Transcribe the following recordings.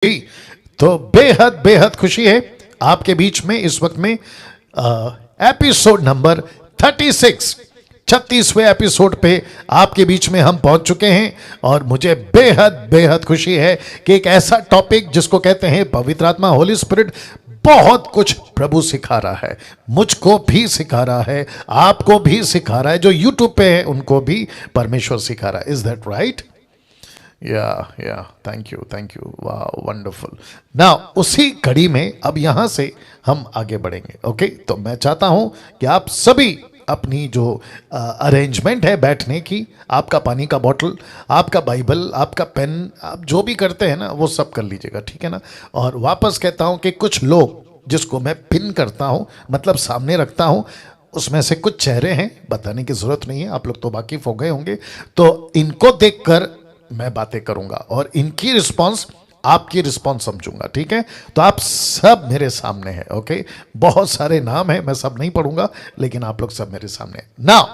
जी, तो बेहद बेहद खुशी है आपके बीच में इस वक्त में एपिसोड नंबर 36वें एपिसोड पे आपके बीच में हम पहुंच चुके हैं और मुझे बेहद बेहद खुशी है कि एक ऐसा टॉपिक जिसको कहते हैं पवित्र आत्मा, होली स्पिरिट, बहुत कुछ प्रभु सिखा रहा है, मुझको भी सिखा रहा है, आपको भी सिखा रहा है, जो यूट्यूब पे है उनको भी परमेश्वर सिखा रहा है। Is that right? या थैंक यू, वाह वंडरफुल। नाउ उसी कड़ी में अब यहां से हम आगे बढ़ेंगे। ओके, तो मैं चाहता हूं कि आप सभी अपनी जो अरेंजमेंट है बैठने की, आपका पानी का बोतल, आपका बाइबल, आपका पेन, आप जो भी करते हैं ना वो सब कर लीजिएगा, ठीक है ना। और वापस कहता हूं कि कुछ लोग जिसको मैं पिन करता हूं, मतलब सामने रखता हूं, उसमें से कुछ चेहरे हैं, बताने की जरूरत नहीं है, आप लोग तो वाकिफ हो गए होंगे, तो इनको देखकर मैं बातें करूंगा और इनकी रिस्पांस आपकी रिस्पांस समझूंगा, ठीक है। तो आप सब मेरे सामने हैं। ओके, बहुत सारे नाम हैं, मैं सब नहीं पढ़ूंगा, लेकिन आप लोग सब मेरे सामने। नाउ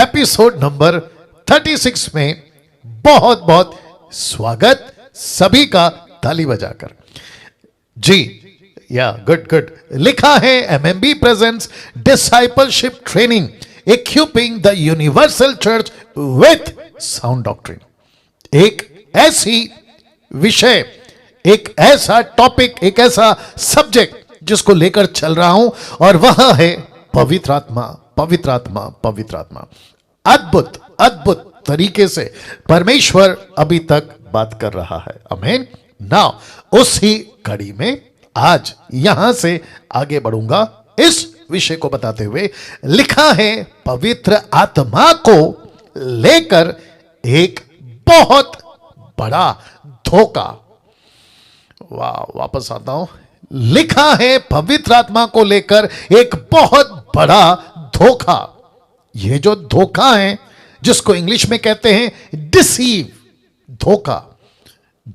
एपिसोड नंबर 36 में बहुत बहुत स्वागत सभी का, ताली बजाकर। जी या गुड। लिखा है MMB presents discipleship training equipping the universal church with sound doctrine. एक ऐसी विषय, एक ऐसा टॉपिक, एक ऐसा सब्जेक्ट जिसको लेकर चल रहा हूं और वह है पवित्र आत्मा, पवित्र आत्मा, पवित्र आत्मा। अद्भुत अद्भुत तरीके से परमेश्वर अभी तक बात कर रहा है। आमीन। नाउ उसी कड़ी में आज यहां से आगे बढ़ूंगा इस विषय को बताते हुए। लिखा है पवित्र आत्मा को लेकर एक बहुत बड़ा धोखा। वापस आता हूं। लिखा है पवित्र आत्मा को लेकर एक बहुत बड़ा धोखा। यह जो धोखा है जिसको इंग्लिश में कहते हैं डिसीव, धोखा,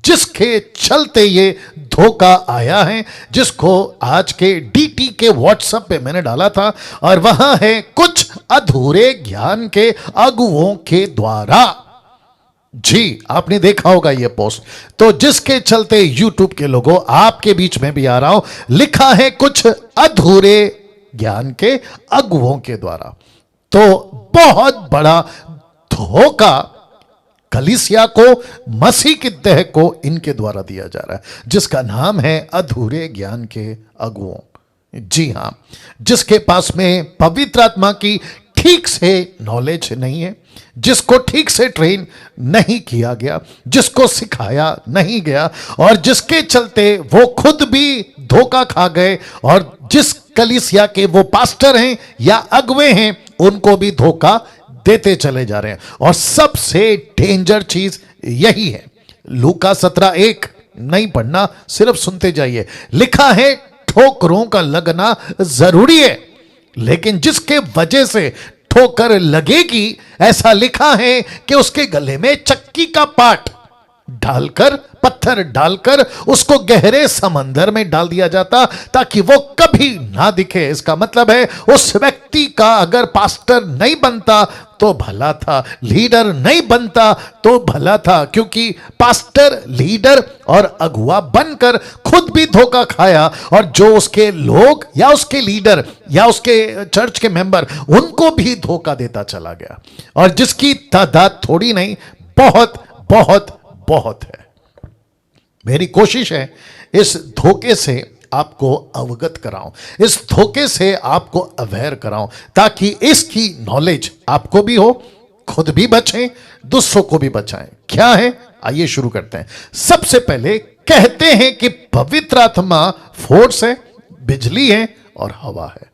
जिसके चलते ये धोखा आया है, जिसको आज के डीटी के व्हाट्सएप पे मैंने डाला था, और वहां है कुछ अधूरे ज्ञान के अगुओं के द्वारा। जी, आपने देखा होगा ये पोस्ट, तो जिसके चलते यूट्यूब के लोगों आपके बीच में भी आ रहा हूं। लिखा है कुछ अधूरे ज्ञान के अगुओं के द्वारा। तो बहुत बड़ा धोखा कलीसिया को, मसीह की देह को इनके द्वारा दिया जा रहा है, जिसका नाम है अधूरे ज्ञान के अगुओं। जी हां, जिसके पास में पवित्र आत्मा की ठीक से नॉलेज नहीं है, जिसको ठीक से ट्रेन नहीं किया गया, जिसको सिखाया नहीं गया, और जिसके चलते वो खुद भी धोखा खा गए, और जिस कलीसिया के वो पास्टर हैं या अगुवे हैं उनको भी धोखा देते चले जा रहे हैं। और सबसे डेंजर चीज यही है। लूका 17:1 नहीं पढ़ना, सिर्फ सुनते जाइए। लिखा है ठोकरों का लगना जरूरी है, लेकिन जिसके वजह से ठोकर लगेगी, ऐसा लिखा है कि उसके गले में चक्की का पाट डालकर, पत्थर डालकर उसको गहरे समंदर में डाल दिया जाता ताकि वो कभी ना दिखे। इसका मतलब है उस व्यक्ति का अगर पास्टर नहीं बनता तो भला था, लीडर नहीं बनता तो भला था, क्योंकि पास्टर, लीडर और अगुआ बनकर खुद भी धोखा खाया, और जो उसके लोग या उसके लीडर या उसके चर्च के मेंबर, उनको भी धोखा देता चला गया। और जिसकी तादाद थोड़ी नहीं, बहुत बहुत बहुत है। मेरी कोशिश है इस धोखे से आपको अवगत कराऊं, इस धोखे से आपको अवेयर कराऊं, ताकि इसकी नॉलेज आपको भी हो, खुद भी बचें, दूसरों को भी बचाएं। क्या है, आइए शुरू करते हैं। सबसे पहले कहते हैं कि पवित्र आत्मा फोर्स है, बिजली है और हवा है।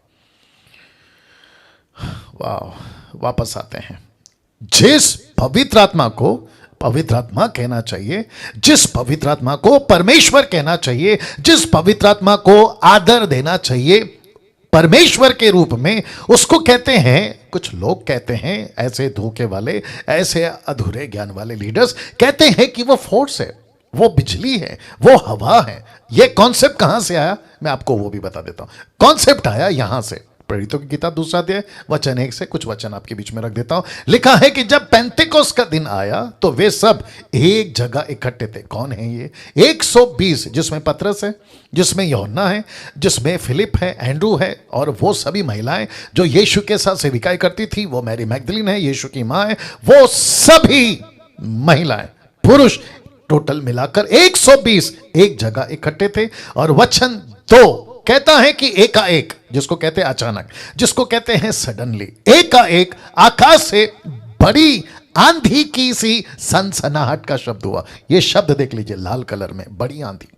वाह, वापस आते हैं। जिस पवित्र आत्मा को पवित्र आत्मा कहना चाहिए, जिस पवित्र आत्मा को परमेश्वर कहना चाहिए, जिस पवित्र आत्मा को आदर देना चाहिए परमेश्वर के रूप में, उसको कहते हैं, कुछ लोग कहते हैं, ऐसे धोखे वाले, ऐसे अधूरे ज्ञान वाले लीडर्स कहते हैं कि वो फोर्स है, वो बिजली है, वो हवा है। ये कॉन्सेप्ट कहां से आया, मैं आपको वो भी बता देता हूं। कॉन्सेप्ट आया यहां से, प्रेरितों की किताब 2 अध्याय वचन 1 से कुछ वचन आपके बीच में रख देता हूं। लिखा है कि जब पेंटेकोस्त का दिन आया तो वे सब एक जगह इकट्ठे थे। कौन है ये? 120, जिसमें पतरस है, जिसमें यूहन्ना है, जिसमें फिलिप है, एंड्रू है, और वो सभी महिलाएं जो यीशु के साथ सेविकाई करती थी। वो मैरी मैगदलीन है, यीशु की मां है, वो सभी महिलाएं, पुरुष, टोटल मिलाकर 120 एक जगह इकट्ठे थे। और वचन 2 कहता है कि एकाएक, जिसको कहते हैं अचानक, जिसको कहते हैं सडनली, एकाएक आकाश से बड़ी आंधी की सी सनसनाहट का शब्द हुआ। यह शब्द देख लीजिए, लाल कलर में, बड़ी आंधी,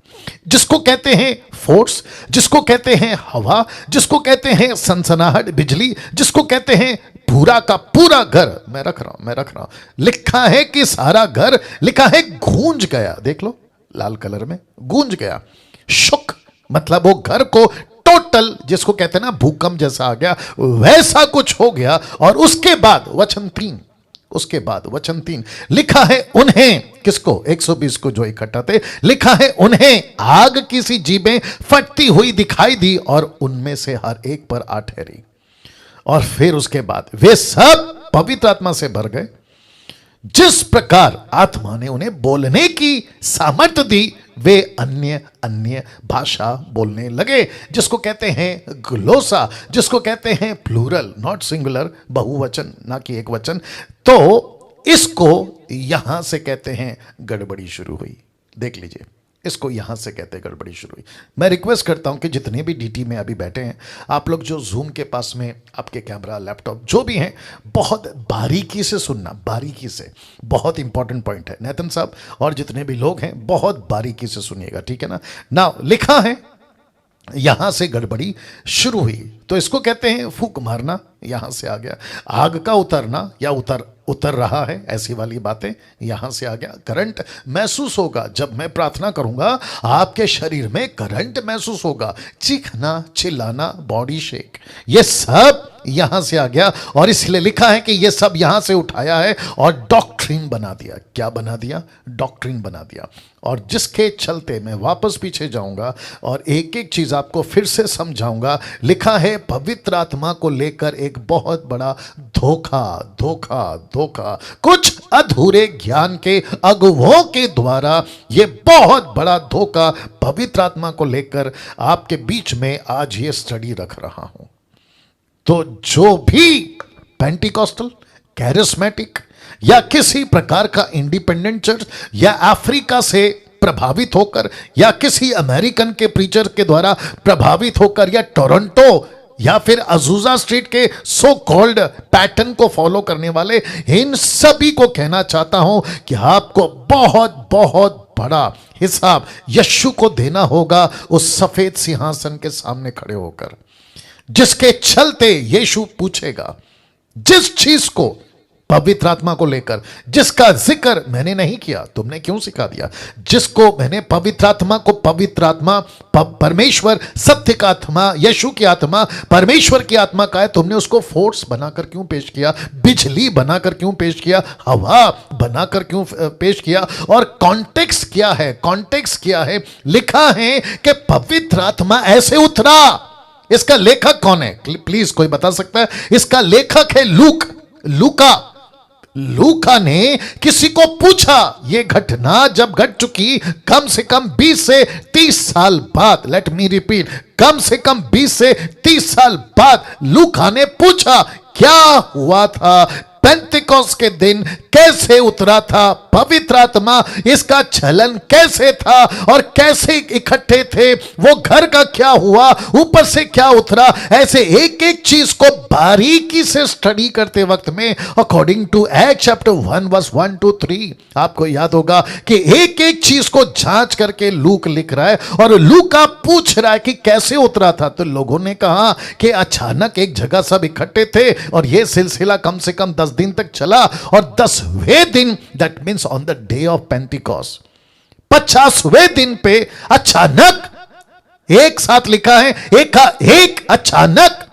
जिसको कहते हैं फोर्स, जिसको कहते हैं हवा, जिसको कहते हैं सनसनाहट, बिजली, जिसको कहते हैं पूरा का पूरा घर। मैं रख रहा हूं, लिखा है कि सारा घर, लिखा है गूंज गया। देख लो, लाल कलर में, गूंज गया। शुक मतलब वो घर को टोटल, जिसको कहते हैं ना भूकंप जैसा आ गया, वैसा कुछ हो गया। और उसके बाद वचन 3, उसके बाद वचन 3 लिखा है, उन्हें, किसको? 120 को जो इकट्ठा थे, लिखा है उन्हें आग की सी जीभें फटती हुई दिखाई दी और उनमें से हर एक पर आ ठहरी। और फिर उसके बाद वे सब पवित्र आत्मा से भर गए, जिस प्रकार आत्मा ने उन्हें बोलने की सामर्थ्य दी, वे अन्य अन्य भाषा बोलने लगे, जिसको कहते हैं ग्लोसा, जिसको कहते हैं प्लूरल, नॉट सिंगुलर, बहुवचन ना कि एक वचन। तो इसको यहां से कहते हैं गड़बड़ी शुरू हुई। देख लीजिए, इसको यहां से कहते हैं गड़बड़ी शुरू हुई। मैं रिक्वेस्ट करता हूं कि जितने भी डीटी में अभी बैठे हैं, आप लोग जो जूम के पास में आपके कैमरा, लैपटॉप जो भी हैं, बहुत बारीकी से सुनना, बारीकी से, बहुत इंपॉर्टेंट पॉइंट है। नेतन साहब और जितने भी लोग हैं, बहुत बारीकी से सुनिएगा, ठीक है ना। नाउ लिखा है यहां से गड़बड़ी शुरू हुई, तो इसको कहते हैं फूंक मारना, यहां से आ गया। आग का उतरना या उतर रहा है, ऐसी वाली बातें यहां से आ गया। करंट महसूस होगा, जब मैं प्रार्थना करूंगा आपके शरीर में करंट महसूस होगा। चीखना, चिल्लाना, बॉडी शेक, ये सब यहां से आ गया। और इसलिए लिखा है कि ये सब यहां से उठाया है और डॉक्ट्रिन बना दिया। क्या बना दिया? डॉक्ट्रिन बना दिया। और जिसके चलते मैं वापस पीछे जाऊंगा और एक एक चीज आपको फिर से समझाऊंगा। लिखा है पवित्र आत्मा को लेकर एक बहुत बड़ा धोखा, धोखा, धोखा, कुछ अधूरे ज्ञान के अगुवों के द्वारा ये बहुत बड़ा धोखा पवित्र आत्मा को लेकर आपके बीच में आज ये स्टडी रख रहा हूं। तो जो भी पेंटिकॉस्टल, कैरिस्मेटिक या किसी प्रकार का इंडिपेंडेंट चर्च या अफ्रीका से प्रभावित होकर या किसी अमेरिकन के प्रीचर के द्वारा प्रभावित होकर या टोरंटो या फिर अजूजा स्ट्रीट के सो कॉल्ड पैटर्न को फॉलो करने वाले, इन सभी को कहना चाहता हूं कि आपको बहुत बहुत बड़ा हिसाब यीशु को देना होगा उस सफेद सिंहासन के सामने खड़े होकर, जिसके चलते यीशु पूछेगा जिस चीज को पवित्र आत्मा को लेकर, जिसका जिक्र मैंने नहीं किया, तुमने क्यों सिखा दिया? जिसको मैंने पवित्र आत्मा को, पवित्र आत्मा परमेश्वर, सत्य का आत्मा, यीशु की आत्मा, परमेश्वर की आत्मा का है, तुमने उसको फोर्स बनाकर क्यों पेश किया? बिजली बनाकर क्यों पेश किया? हवा बनाकर क्यों पेश किया? और कॉन्टेक्स्ट क्या है? कॉन्टेक्स्ट क्या है? लिखा है कि पवित्र आत्मा ऐसे उतरा। इसका लेखक कौन है? प्लीज कोई बता सकता है? इसका लेखक है लूका ने किसी को पूछा, यह घटना जब घट चुकी कम से कम 20 से 30 साल बाद, लेट मी रिपीट, कम से कम 20 से 30 साल बाद लूका ने पूछा क्या हुआ था, पेंतिकोस्त के दिन कैसे उतरा था पवित्र आत्मा, इसका चलन कैसे था और कैसे इकट्ठे थे, वो घर का क्या हुआ, ऊपर से क्या उतरा। ऐसे एक एक चीज को बारीकी से स्टडी करते वक्त में according to Act chapter 1 verse 1 to 3 आपको याद होगा कि एक एक चीज को जांच करके लूक लिख रहा है और लूका पूछ रहा है कि कैसे उतरा था। तो लोगों ने कहा कि अचानक एक जगह सब इकट्ठे थे और यह सिलसिला कम से कम 10 दिन तक चला और 10वें दिन, that means on the day of Pentecost, 50वें दिन पे अचानक, एक साथ लिखा है एक अचानक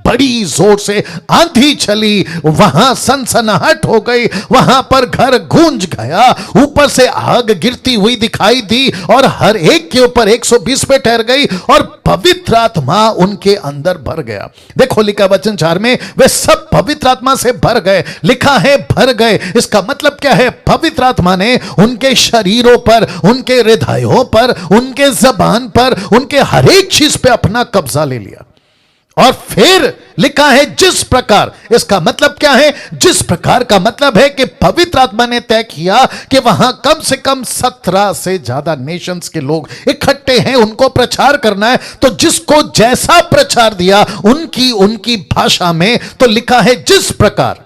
बड़ी जोर से आंधी चली, वहां सनसनाहट हो गई, वहां पर घर गूंज गया, ऊपर से आग गिरती हुई दिखाई दी और हर एक के ऊपर 120 पे ठहर गई और पवित्र आत्मा उनके अंदर भर गया। देखो लिखा वचन 4 में, वे सब पवित्र आत्मा से भर गए। लिखा है भर गए, इसका मतलब क्या है? पवित्र आत्मा ने उनके शरीरों पर, उनके हृदयों पर, उनके जबान पर, उनके हर एक चीज पे अपना कब्जा ले लिया। और फिर लिखा है जिस प्रकार, इसका मतलब क्या है? जिस प्रकार का मतलब है कि पवित्र आत्मा ने तय किया कि वहां कम से कम 17 से ज्यादा नेशंस के लोग इकट्ठे हैं, उनको प्रचार करना है। तो जिसको जैसा प्रचार दिया उनकी भाषा में, तो लिखा है जिस प्रकार,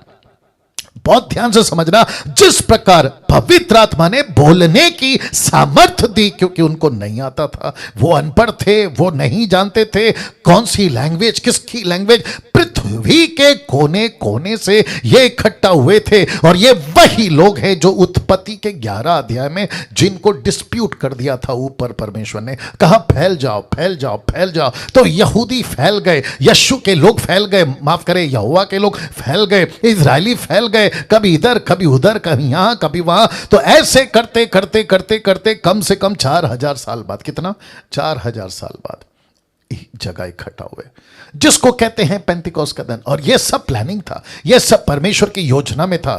बहुत ध्यान से समझना, जिस प्रकार पवित्र आत्मा ने बोलने की सामर्थ्य दी, क्योंकि उनको नहीं आता था, वो अनपढ़ थे, वो नहीं जानते थे कौन सी लैंग्वेज, किसकी लैंग्वेज। पृथ्वी के कोने कोने से ये इकट्ठा हुए थे और ये वही लोग हैं जो उत्पत्ति के 11 अध्याय में जिनको डिस्प्यूट कर दिया था ऊपर परमेश्वर ने, कहा फैल जाओ फैल जाओ फैल जाओ। तो यहूदी फैल गए, यशु के लोग फैल गए, माफ करें यहोवा के लोग फैल गए, इजरायली फैल गए, कभी इधर कभी उधर, कभी यहां कभी वहां। तो ऐसे करते करते करते करते कम से कम 4000 साल बाद, कितना? 4000 साल बाद जगह इकट्ठा हुए, जिसको कहते हैं पेंतिकोस्त का दिन। और यह सब प्लानिंग था, यह सब परमेश्वर की योजना में था।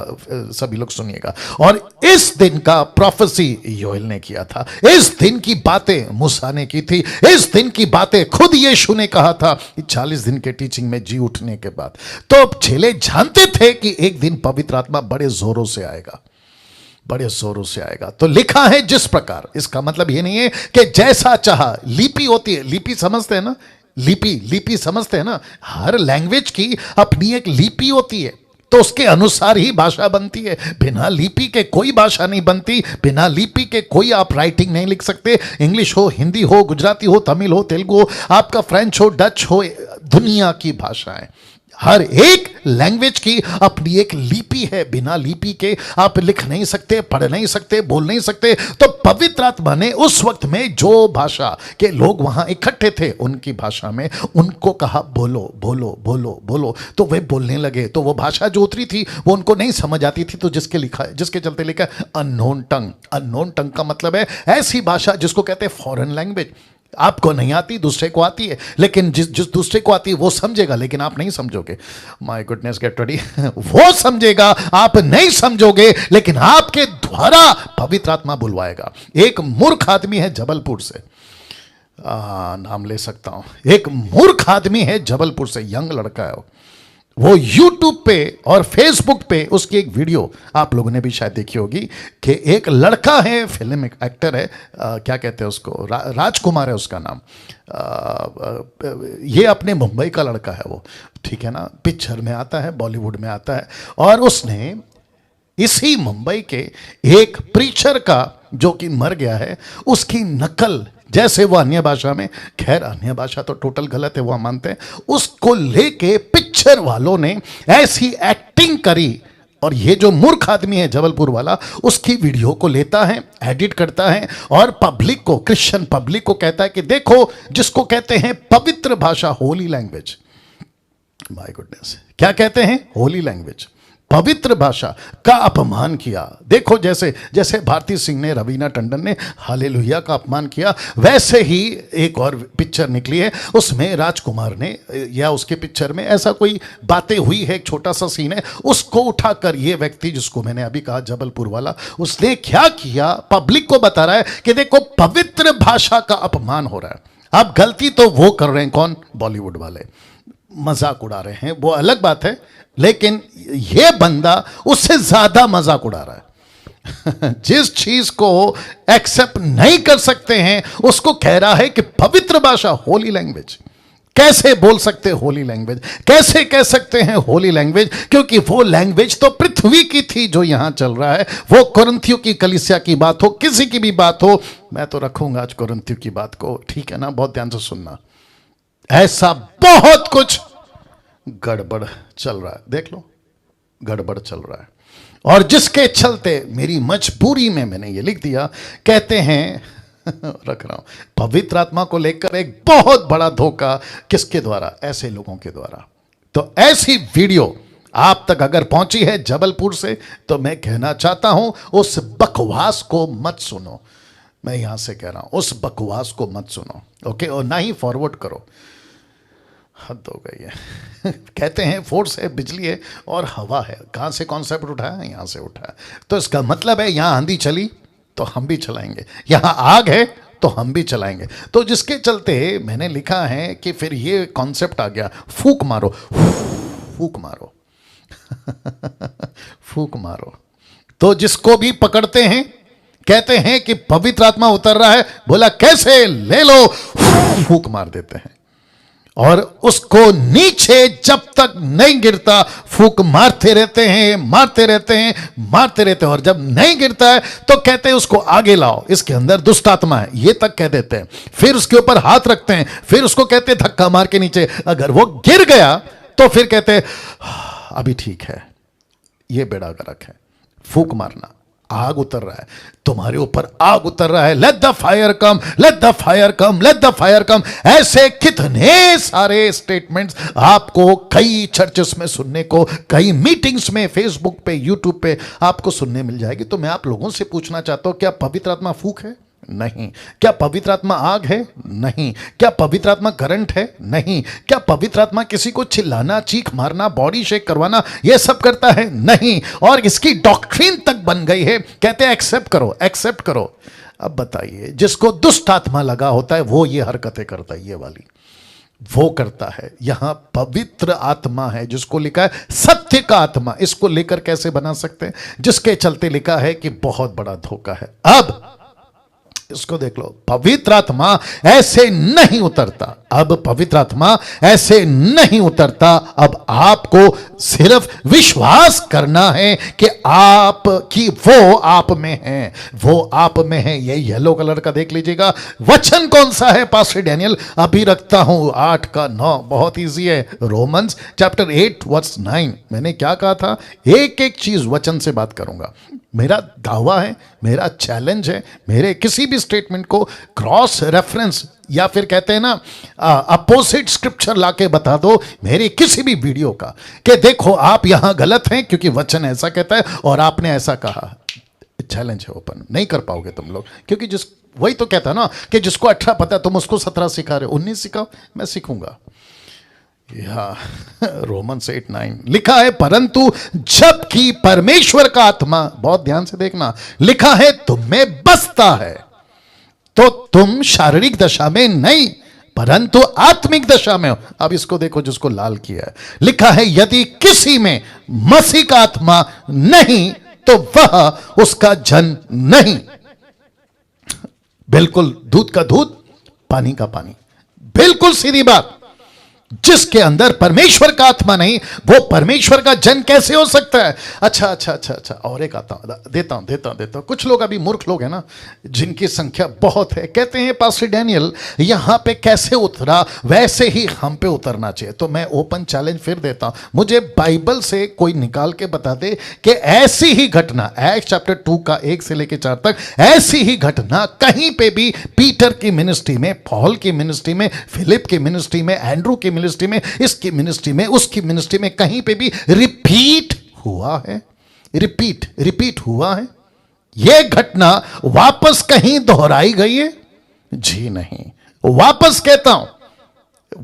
सभी लोग सुनिएगा। और इस दिन का प्रोफेसी योएल ने किया था, इस दिन की बातें मूसा ने की थी, इस दिन की बातें खुद यीशु ने कहा था 40 दिन के टीचिंग में जी उठने के बाद। तो चेले जानते थे कि एक दिन पवित्र आत्मा बड़े जोरों से आएगा, बड़े जोरों से आएगा। तो लिखा है जिस प्रकार, इसका मतलब ये नहीं है कि जैसा चाहा। लिपि होती है, लिपि समझते हैं ना, लिपि समझते हैं ना, हर लैंग्वेज की अपनी एक लिपि होती है, तो उसके अनुसार ही भाषा बनती है। बिना लिपि के कोई भाषा नहीं बनती, बिना लिपि के कोई आप राइटिंग नहीं लिख सकते। इंग्लिश हो, हिंदी हो, गुजराती हो, तमिल हो, तेलुगु हो, आपका फ्रेंच हो, डच हो, दुनिया की भाषाएं, हर एक लैंग्वेज की अपनी एक लिपि है। बिना लिपि के आप लिख नहीं सकते, पढ़ नहीं सकते, बोल नहीं सकते। तो पवित्र आत्मा ने उस वक्त में जो भाषा के लोग वहां इकट्ठे थे, उनकी भाषा में उनको कहा बोलो बोलो बोलो बोलो। तो वे बोलने लगे। तो वो भाषा जो उतरी थी वो उनको नहीं समझ आती थी, तो जिसके चलते लिखा अननोन टंग। अननोन टंग का मतलब है ऐसी भाषा जिसको कहते हैं फॉरेन लैंग्वेज। आपको नहीं आती, दूसरे को आती है, लेकिन जिस दूसरे को आती है वो समझेगा, लेकिन आप नहीं समझोगे। My goodness, get ready. वो समझेगा, आप नहीं समझोगे, लेकिन आपके द्वारा पवित्र आत्मा बुलवाएगा। एक मूर्ख आदमी है जबलपुर से, नाम ले सकता हूं, एक मूर्ख आदमी है जबलपुर से, यंग लड़का है वो YouTube पे और Facebook पे उसकी एक वीडियो आप लोगों ने भी शायद देखी होगी कि एक लड़का है, फिल्म एक्टर है, क्या कहते हैं उसको, राजकुमार है उसका नाम। ये अपने मुंबई का लड़का है वो, ठीक है ना, पिक्चर में आता है, बॉलीवुड में आता है। और उसने इसी मुंबई के एक प्रीचर का, जो कि मर गया है, उसकी नकल, जैसे वो अन्य भाषा में, खैर अन्य भाषा तो टोटल गलत है वो हम मानते हैं, उसको लेके पिक्चर वालों ने ऐसी एक्टिंग करी। और ये जो मूर्ख आदमी है जबलपुर वाला, उसकी वीडियो को लेता है, एडिट करता है और पब्लिक को, क्रिश्चियन पब्लिक को कहता है कि देखो, जिसको कहते हैं पवित्र भाषा, होली लैंग्वेज। माय गुडनेस, क्या कहते हैं? होली लैंग्वेज, पवित्र भाषा का अपमान किया। देखो जैसे जैसे भारती सिंह ने, रवीना टंडन ने हालेलुया का अपमान किया, वैसे ही एक और पिक्चर निकली है, उसमें राजकुमार ने, या उसके पिक्चर में ऐसा कोई बातें हुई है, एक छोटा सा सीन है, उसको उठाकर ये व्यक्ति, जिसको मैंने अभी कहा जबलपुर वाला, उसने क्या किया, पब्लिक को बता रहा है कि देखो पवित्र भाषा का अपमान हो रहा है। अब गलती तो वो कर रहे हैं, कौन? बॉलीवुड वाले मजाक उड़ा रहे हैं, वो अलग बात है, लेकिन ये बंदा उससे ज्यादा मजाक उड़ा रहा है। जिस चीज को एक्सेप्ट नहीं कर सकते हैं उसको कह रहा है कि पवित्र भाषा, होली लैंग्वेज। कैसे बोल सकते होली लैंग्वेज? कैसे कह सकते हैं होली लैंग्वेज? क्योंकि वो लैंग्वेज तो पृथ्वी की थी जो यहां चल रहा है। वो कुरिन्थियों की कलीसिया की बात हो, किसी की भी बात हो, मैं तो रखूंगा आज कुरिन्थियों की बात को, ठीक है ना? बहुत ध्यान से सुनना, ऐसा बहुत कुछ गड़बड़ चल रहा है, देख लो, गड़बड़ चल रहा है। और जिसके चलते मेरी मजबूरी में मैंने ये लिख दिया, कहते हैं रख रहा हूं, पवित्र आत्मा को लेकर एक बहुत बड़ा धोखा किसके द्वारा? ऐसे लोगों के द्वारा। तो ऐसी वीडियो आप तक अगर पहुंची है जबलपुर से, तो मैं कहना चाहता हूं उस बकवास को मत सुनो। मैं यहां से कह रहा हूं उस बकवास को मत सुनो, ओके? और ना ही फॉरवर्ड करो, हद हो गई है। कहते हैं फोर्स है, बिजली है और हवा है। कहां से कॉन्सेप्ट उठाया है? यहां से उठाया। तो इसका मतलब है यहां आंधी चली तो हम भी चलाएंगे, यहां आग है तो हम भी चलाएंगे। तो जिसके चलते मैंने लिखा है कि फिर ये कॉन्सेप्ट आ गया, फूक मारो, फूक मारो। फूक मारो। तो जिसको भी पकड़ते हैं कहते हैं कि पवित्र आत्मा उतर रहा है, बोला कैसे? ले लो, फूक मार देते हैं और उसको नीचे जब तक नहीं गिरता फूक मारते रहते हैं, मारते रहते हैं, मारते रहते हैं। और जब नहीं गिरता है तो कहते हैं उसको आगे लाओ, इसके अंदर दुष्ट आत्मा है, ये तक कह देते हैं। फिर उसके ऊपर हाथ रखते हैं, फिर उसको कहते हैं धक्का मार के नीचे। अगर वो गिर गया तो फिर कहते हैं अभी ठीक है। ये बेड़ा गर्क है। फूक मारना, आग उतर रहा है तुम्हारे ऊपर, आग उतर रहा है। Let the fire come, let the fire come, let the fire come. ऐसे कितने सारे स्टेटमेंट्स आपको कई चर्चेस में सुनने को, कई मीटिंग्स में, फेसबुक पे, यूट्यूब पे आपको सुनने मिल जाएगी। तो मैं आप लोगों से पूछना चाहता हूं, क्या पवित्र आत्मा फूक है? नहीं। क्या पवित्र आत्मा आग है? नहीं। क्या पवित्र आत्मा करंट है? नहीं। क्या पवित्र आत्मा किसी को चिल्लाना, चीख मारना, बॉडी शेक करवाना, यह सब करता है? नहीं। और इसकी डॉक्ट्रिन तक बन गई है, कहते हैं एक्सेप्ट करो, एक्सेप्ट करो। अब बताइए, जिसको दुष्ट आत्मा लगा होता है वो ये हरकतें करता है, ये वाली वो करता है। यहां पवित्र आत्मा है जिसको लिखा है सत्य का आत्मा, इसको लेकर कैसे बना सकते हैं? जिसके चलते लिखा है कि बहुत बड़ा धोखा है। अब इसको देख लो, पवित्र आत्मा ऐसे नहीं उतरता। अब पवित्र आत्मा ऐसे नहीं उतरता। अब आपको सिर्फ विश्वास करना है कि आप की वो आप में है, वो आप में है। ये येलो कलर का देख लीजिएगा। वचन कौन सा है पास्टर डैनियल? अभी रखता हूं 8 का 9, बहुत इजी है। Romans chapter 8 verse 9। मैंने क्या कहा था? एक एक चीज वचन से बात करूंगा। मेरा दावा है, मेरा चैलेंज है, मेरे किसी भी स्टेटमेंट को क्रॉस रेफरेंस या फिर कहते हैं ना अपोजिट स्क्रिप्चर लाके बता दो मेरी किसी भी वीडियो का, कि देखो आप यहां गलत हैं क्योंकि वचन ऐसा कहता है और आपने ऐसा कहा। चैलेंज है ओपन, नहीं कर पाओगे तुम लोग, क्योंकि जिस वही तो कहता है ना कि जिसको 18 पता है तुम उसको 17 सिखा रहे हो। 19 सिखाओ, मैं सीखूंगा। रोमन्स 8:9 लिखा है, परंतु जबकि परमेश्वर का आत्मा, बहुत ध्यान से देखना, लिखा है तुम में बसता है, तो तुम शारीरिक दशा में नहीं परंतु आत्मिक दशा में हो। अब इसको देखो जिसको लाल किया है, लिखा है यदि किसी में मसीह का आत्मा नहीं तो वह उसका जन नहीं। बिल्कुल दूध का दूध, पानी का पानी, बिल्कुल सीधी बात। जिसके अंदर परमेश्वर का आत्मा नहीं वो परमेश्वर का जन कैसे हो सकता है? अच्छा, और एक आता हूं, देता हूं। कुछ लोग अभी मूर्ख लोग हैं ना, जिनकी संख्या बहुत है, कहते हैं पास्टर डैनियल यहां पे कैसे उतरा वैसे ही हम पे उतरना चाहिए। तो मैं ओपन चैलेंज फिर देता हूं, मुझे बाइबल से कोई निकाल के बता दे कि ऐसी ही घटना, एक्ट्स चैप्टर 2 का 1 से लेकर 4 तक, ऐसी ही घटना कहीं पे भी पीटर की मिनिस्ट्री में, पॉल की मिनिस्ट्री में, फिलिप की मिनिस्ट्री में, एंड्रू की मिनिस्ट्री में, इसकी मिनिस्ट्री में, उसकी मिनिस्ट्री में कहीं पे भी रिपीट हुआ है? रिपीट हुआ है? यह घटना वापस कहीं दोहराई गई है? जी नहीं। वापस कहता हूं,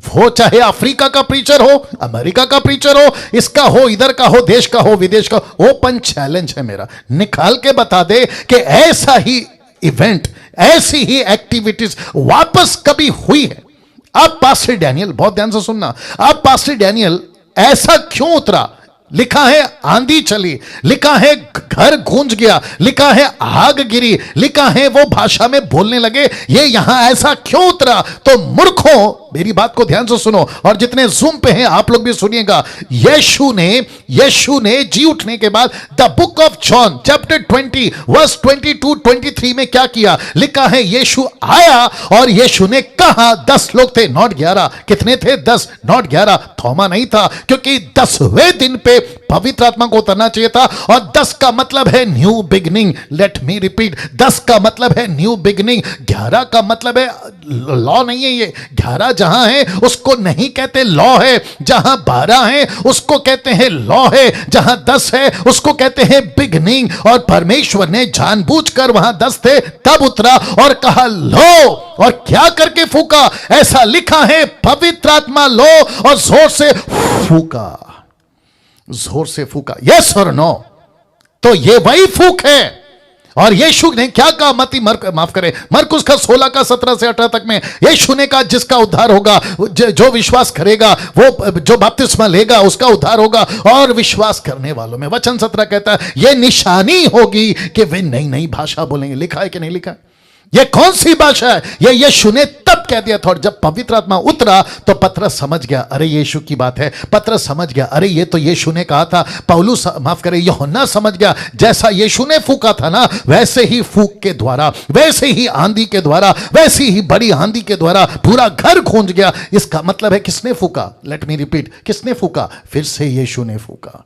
वो चाहे अफ्रीका का प्रीचर हो, अमेरिका का प्रीचर हो, इसका हो, इधर का हो, देश का हो, विदेश का, ओपन चैलेंज है मेरा, निकाल के बता दे कि ऐसा ही इवेंट, ऐसी ही एक्टिविटीज वापस कभी हुई है। अब पास्टर डैनियल, बहुत ध्यान से सुनना, अब पास्टर डैनियल ऐसा क्यों उतरा? लिखा है आंधी चली, लिखा है घर गूंज गया, लिखा है आग गिरी, लिखा है वो भाषा में बोलने लगे। ये यहां ऐसा क्यों उतरा? तो मूर्खों, मेरी बात को ध्यान से सुनो, और जितने जूम पे हैं आप लोग भी सुनिएगा। यीशु ने जी उठने के बाद the book of John chapter 20 verse 22-23 में क्या किया? लिखा है यीशु आया और यीशु ने कहा, 10 लोग थे, नॉट 11। कितने थे? 10, नॉट 11। थोमा नहीं था, क्योंकि 10वें दिन पे पवित्र आत्मा को उतरना चाहिए था। और 10 का मतलब है new beginning. Let me repeat, 10 का मतलब है न्यू बिगिनिंग। 11 का मतलब है लॉ नहीं है ये। 11 जहां है उसको नहीं कहते लॉ है, जहां 12 है उसको कहते हैं लॉ है, जहां 10 है उसको कहते हैं बिगिनिंग। और परमेश्वर ने जानबूझकर वहां 10 थे तब उतरा और कहा लो, और क्या करके फूका? ऐसा लिखा है पवित्र आत्मा लो, और जोर से फूका, जोर से फूका। यस और नो? तो ये वही फूक है। और यीशु ने क्या कहा? माफ करें, मरकुस का 16 का 17 से 18 तक में यीशु ने कहा जिसका उद्धार होगा, जो विश्वास करेगा, वो जो बपतिस्मा लेगा उसका उद्धार होगा। और विश्वास करने वालों में, वचन 17 कहता है ये निशानी होगी कि वे नई नई भाषा बोलेंगे। लिखा है कि नहीं लिखा? ये कौन सी भाषा है? ये यीशु ने तब कह दिया था। और जब पवित्र आत्मा उतरा तो पतरस समझ गया, अरे यीशु की बात है। पतरस समझ गया, अरे ये तो यीशु ने कहा था। पौलुस, माफ करें, यूहन्ना समझ गया, जैसा यीशु ने फूका था ना, वैसे ही फूक के द्वारा, वैसे ही आंधी के द्वारा, वैसी ही बड़ी आंधी के द्वारा पूरा घर गूंज गया। इसका मतलब है किसने फूका? लेट मी रिपीट, किसने फूका? फिर से यीशु ने फूका।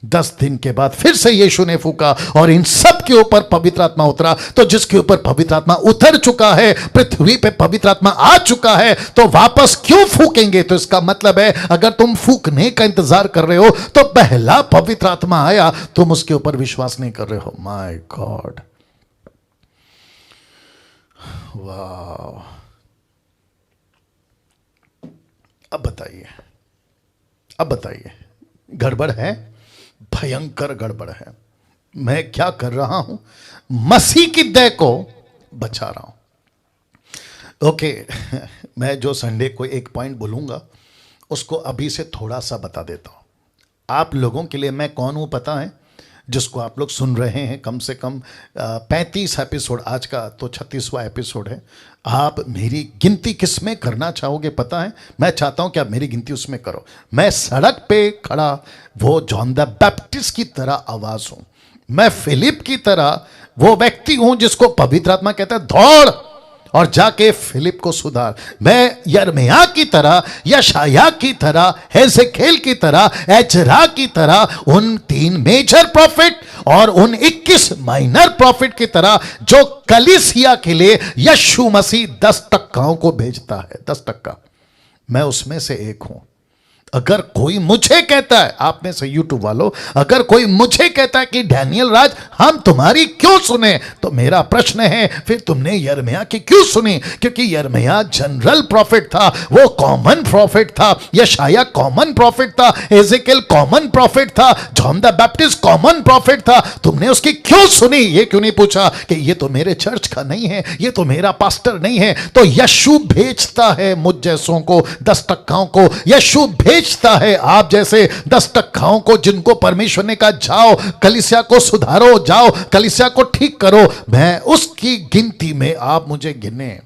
10 दिन के बाद फिर से यीशु ने फूका और इन सब के ऊपर पवित्र आत्मा उतरा। तो जिसके ऊपर पवित्र आत्मा उतर चुका है, पृथ्वी पे पवित्र आत्मा आ चुका है, तो वापस क्यों फूकेंगे? तो इसका मतलब है अगर तुम फूकने का इंतजार कर रहे हो तो पहला पवित्र आत्मा आया, तुम उसके ऊपर विश्वास नहीं कर रहे हो। माय गॉड, वाह। अब बताइए, गड़बड़ है, भयंकर गड़बड़ है। मैं क्या कर रहा हूं? मसीह की देह को बचा रहा हूं। ओके, मैं जो संडे को एक पॉइंट बोलूंगा उसको अभी से थोड़ा सा बता देता हूं। आप लोगों के लिए मैं कौन हूं पता है? जिसको आप लोग सुन रहे हैं कम से कम 35 एपिसोड, आज का तो 36वां एपिसोड है। आप मेरी गिनती किस में करना चाहोगे पता है? मैं चाहता हूं कि आप मेरी गिनती उसमें करो। मैं सड़क पे खड़ा वो जॉन द बैप्टिस्ट की तरह आवाज हूं। मैं फिलिप की तरह वो व्यक्ति हूं जिसको पवित्र आत्मा कहता है दौड़ और जाके फिलिप को सुधार। मैं यिर्मयाह की तरह, यशायाह की तरह, हेzekiel की तरह, एजरा की तरह, उन 3 मेजर प्रॉफिट और उन 21 माइनर प्रॉफिट की तरह जो कलीसिया के लिए यीशु मसीह 10 टक्काओं को भेजता है। 10 टक्का, मैं उसमें से एक हूं। अगर कोई मुझे कहता है, आप में से यूट्यूब वालों, अगर कोई मुझे कहता है कि डैनियल राज हम तुम्हारी क्यों सुने, तो मेरा प्रश्न है फिर तुमने यिर्मयाह की क्यों सुनी? क्योंकि यिर्मयाह जनरल प्रॉफिट था, वो कॉमन प्रॉफिट था। यशायाह कॉमन प्रॉफिट था, हेzekiel कॉमन प्रॉफिट था, John the Baptist common prophet था। तुमने उसकी क्यों सुनी? ये क्यों नहीं पूछा कि ये तो मेरे चर्च का नहीं है, ये तो मेरा पास्टर नहीं है। तो यीशु भेजता है मुझ जैसों को, 10 टक्काओं को। यीशु भेजता है आप जैसे 10 टक्काओं को, जिनको परमेश्वर ने कहा जाओ कलीसिया को सुधारो, जाओ कलीसिया को ठीक करो। मैं उसकी गिनती में आप मुझे गिने,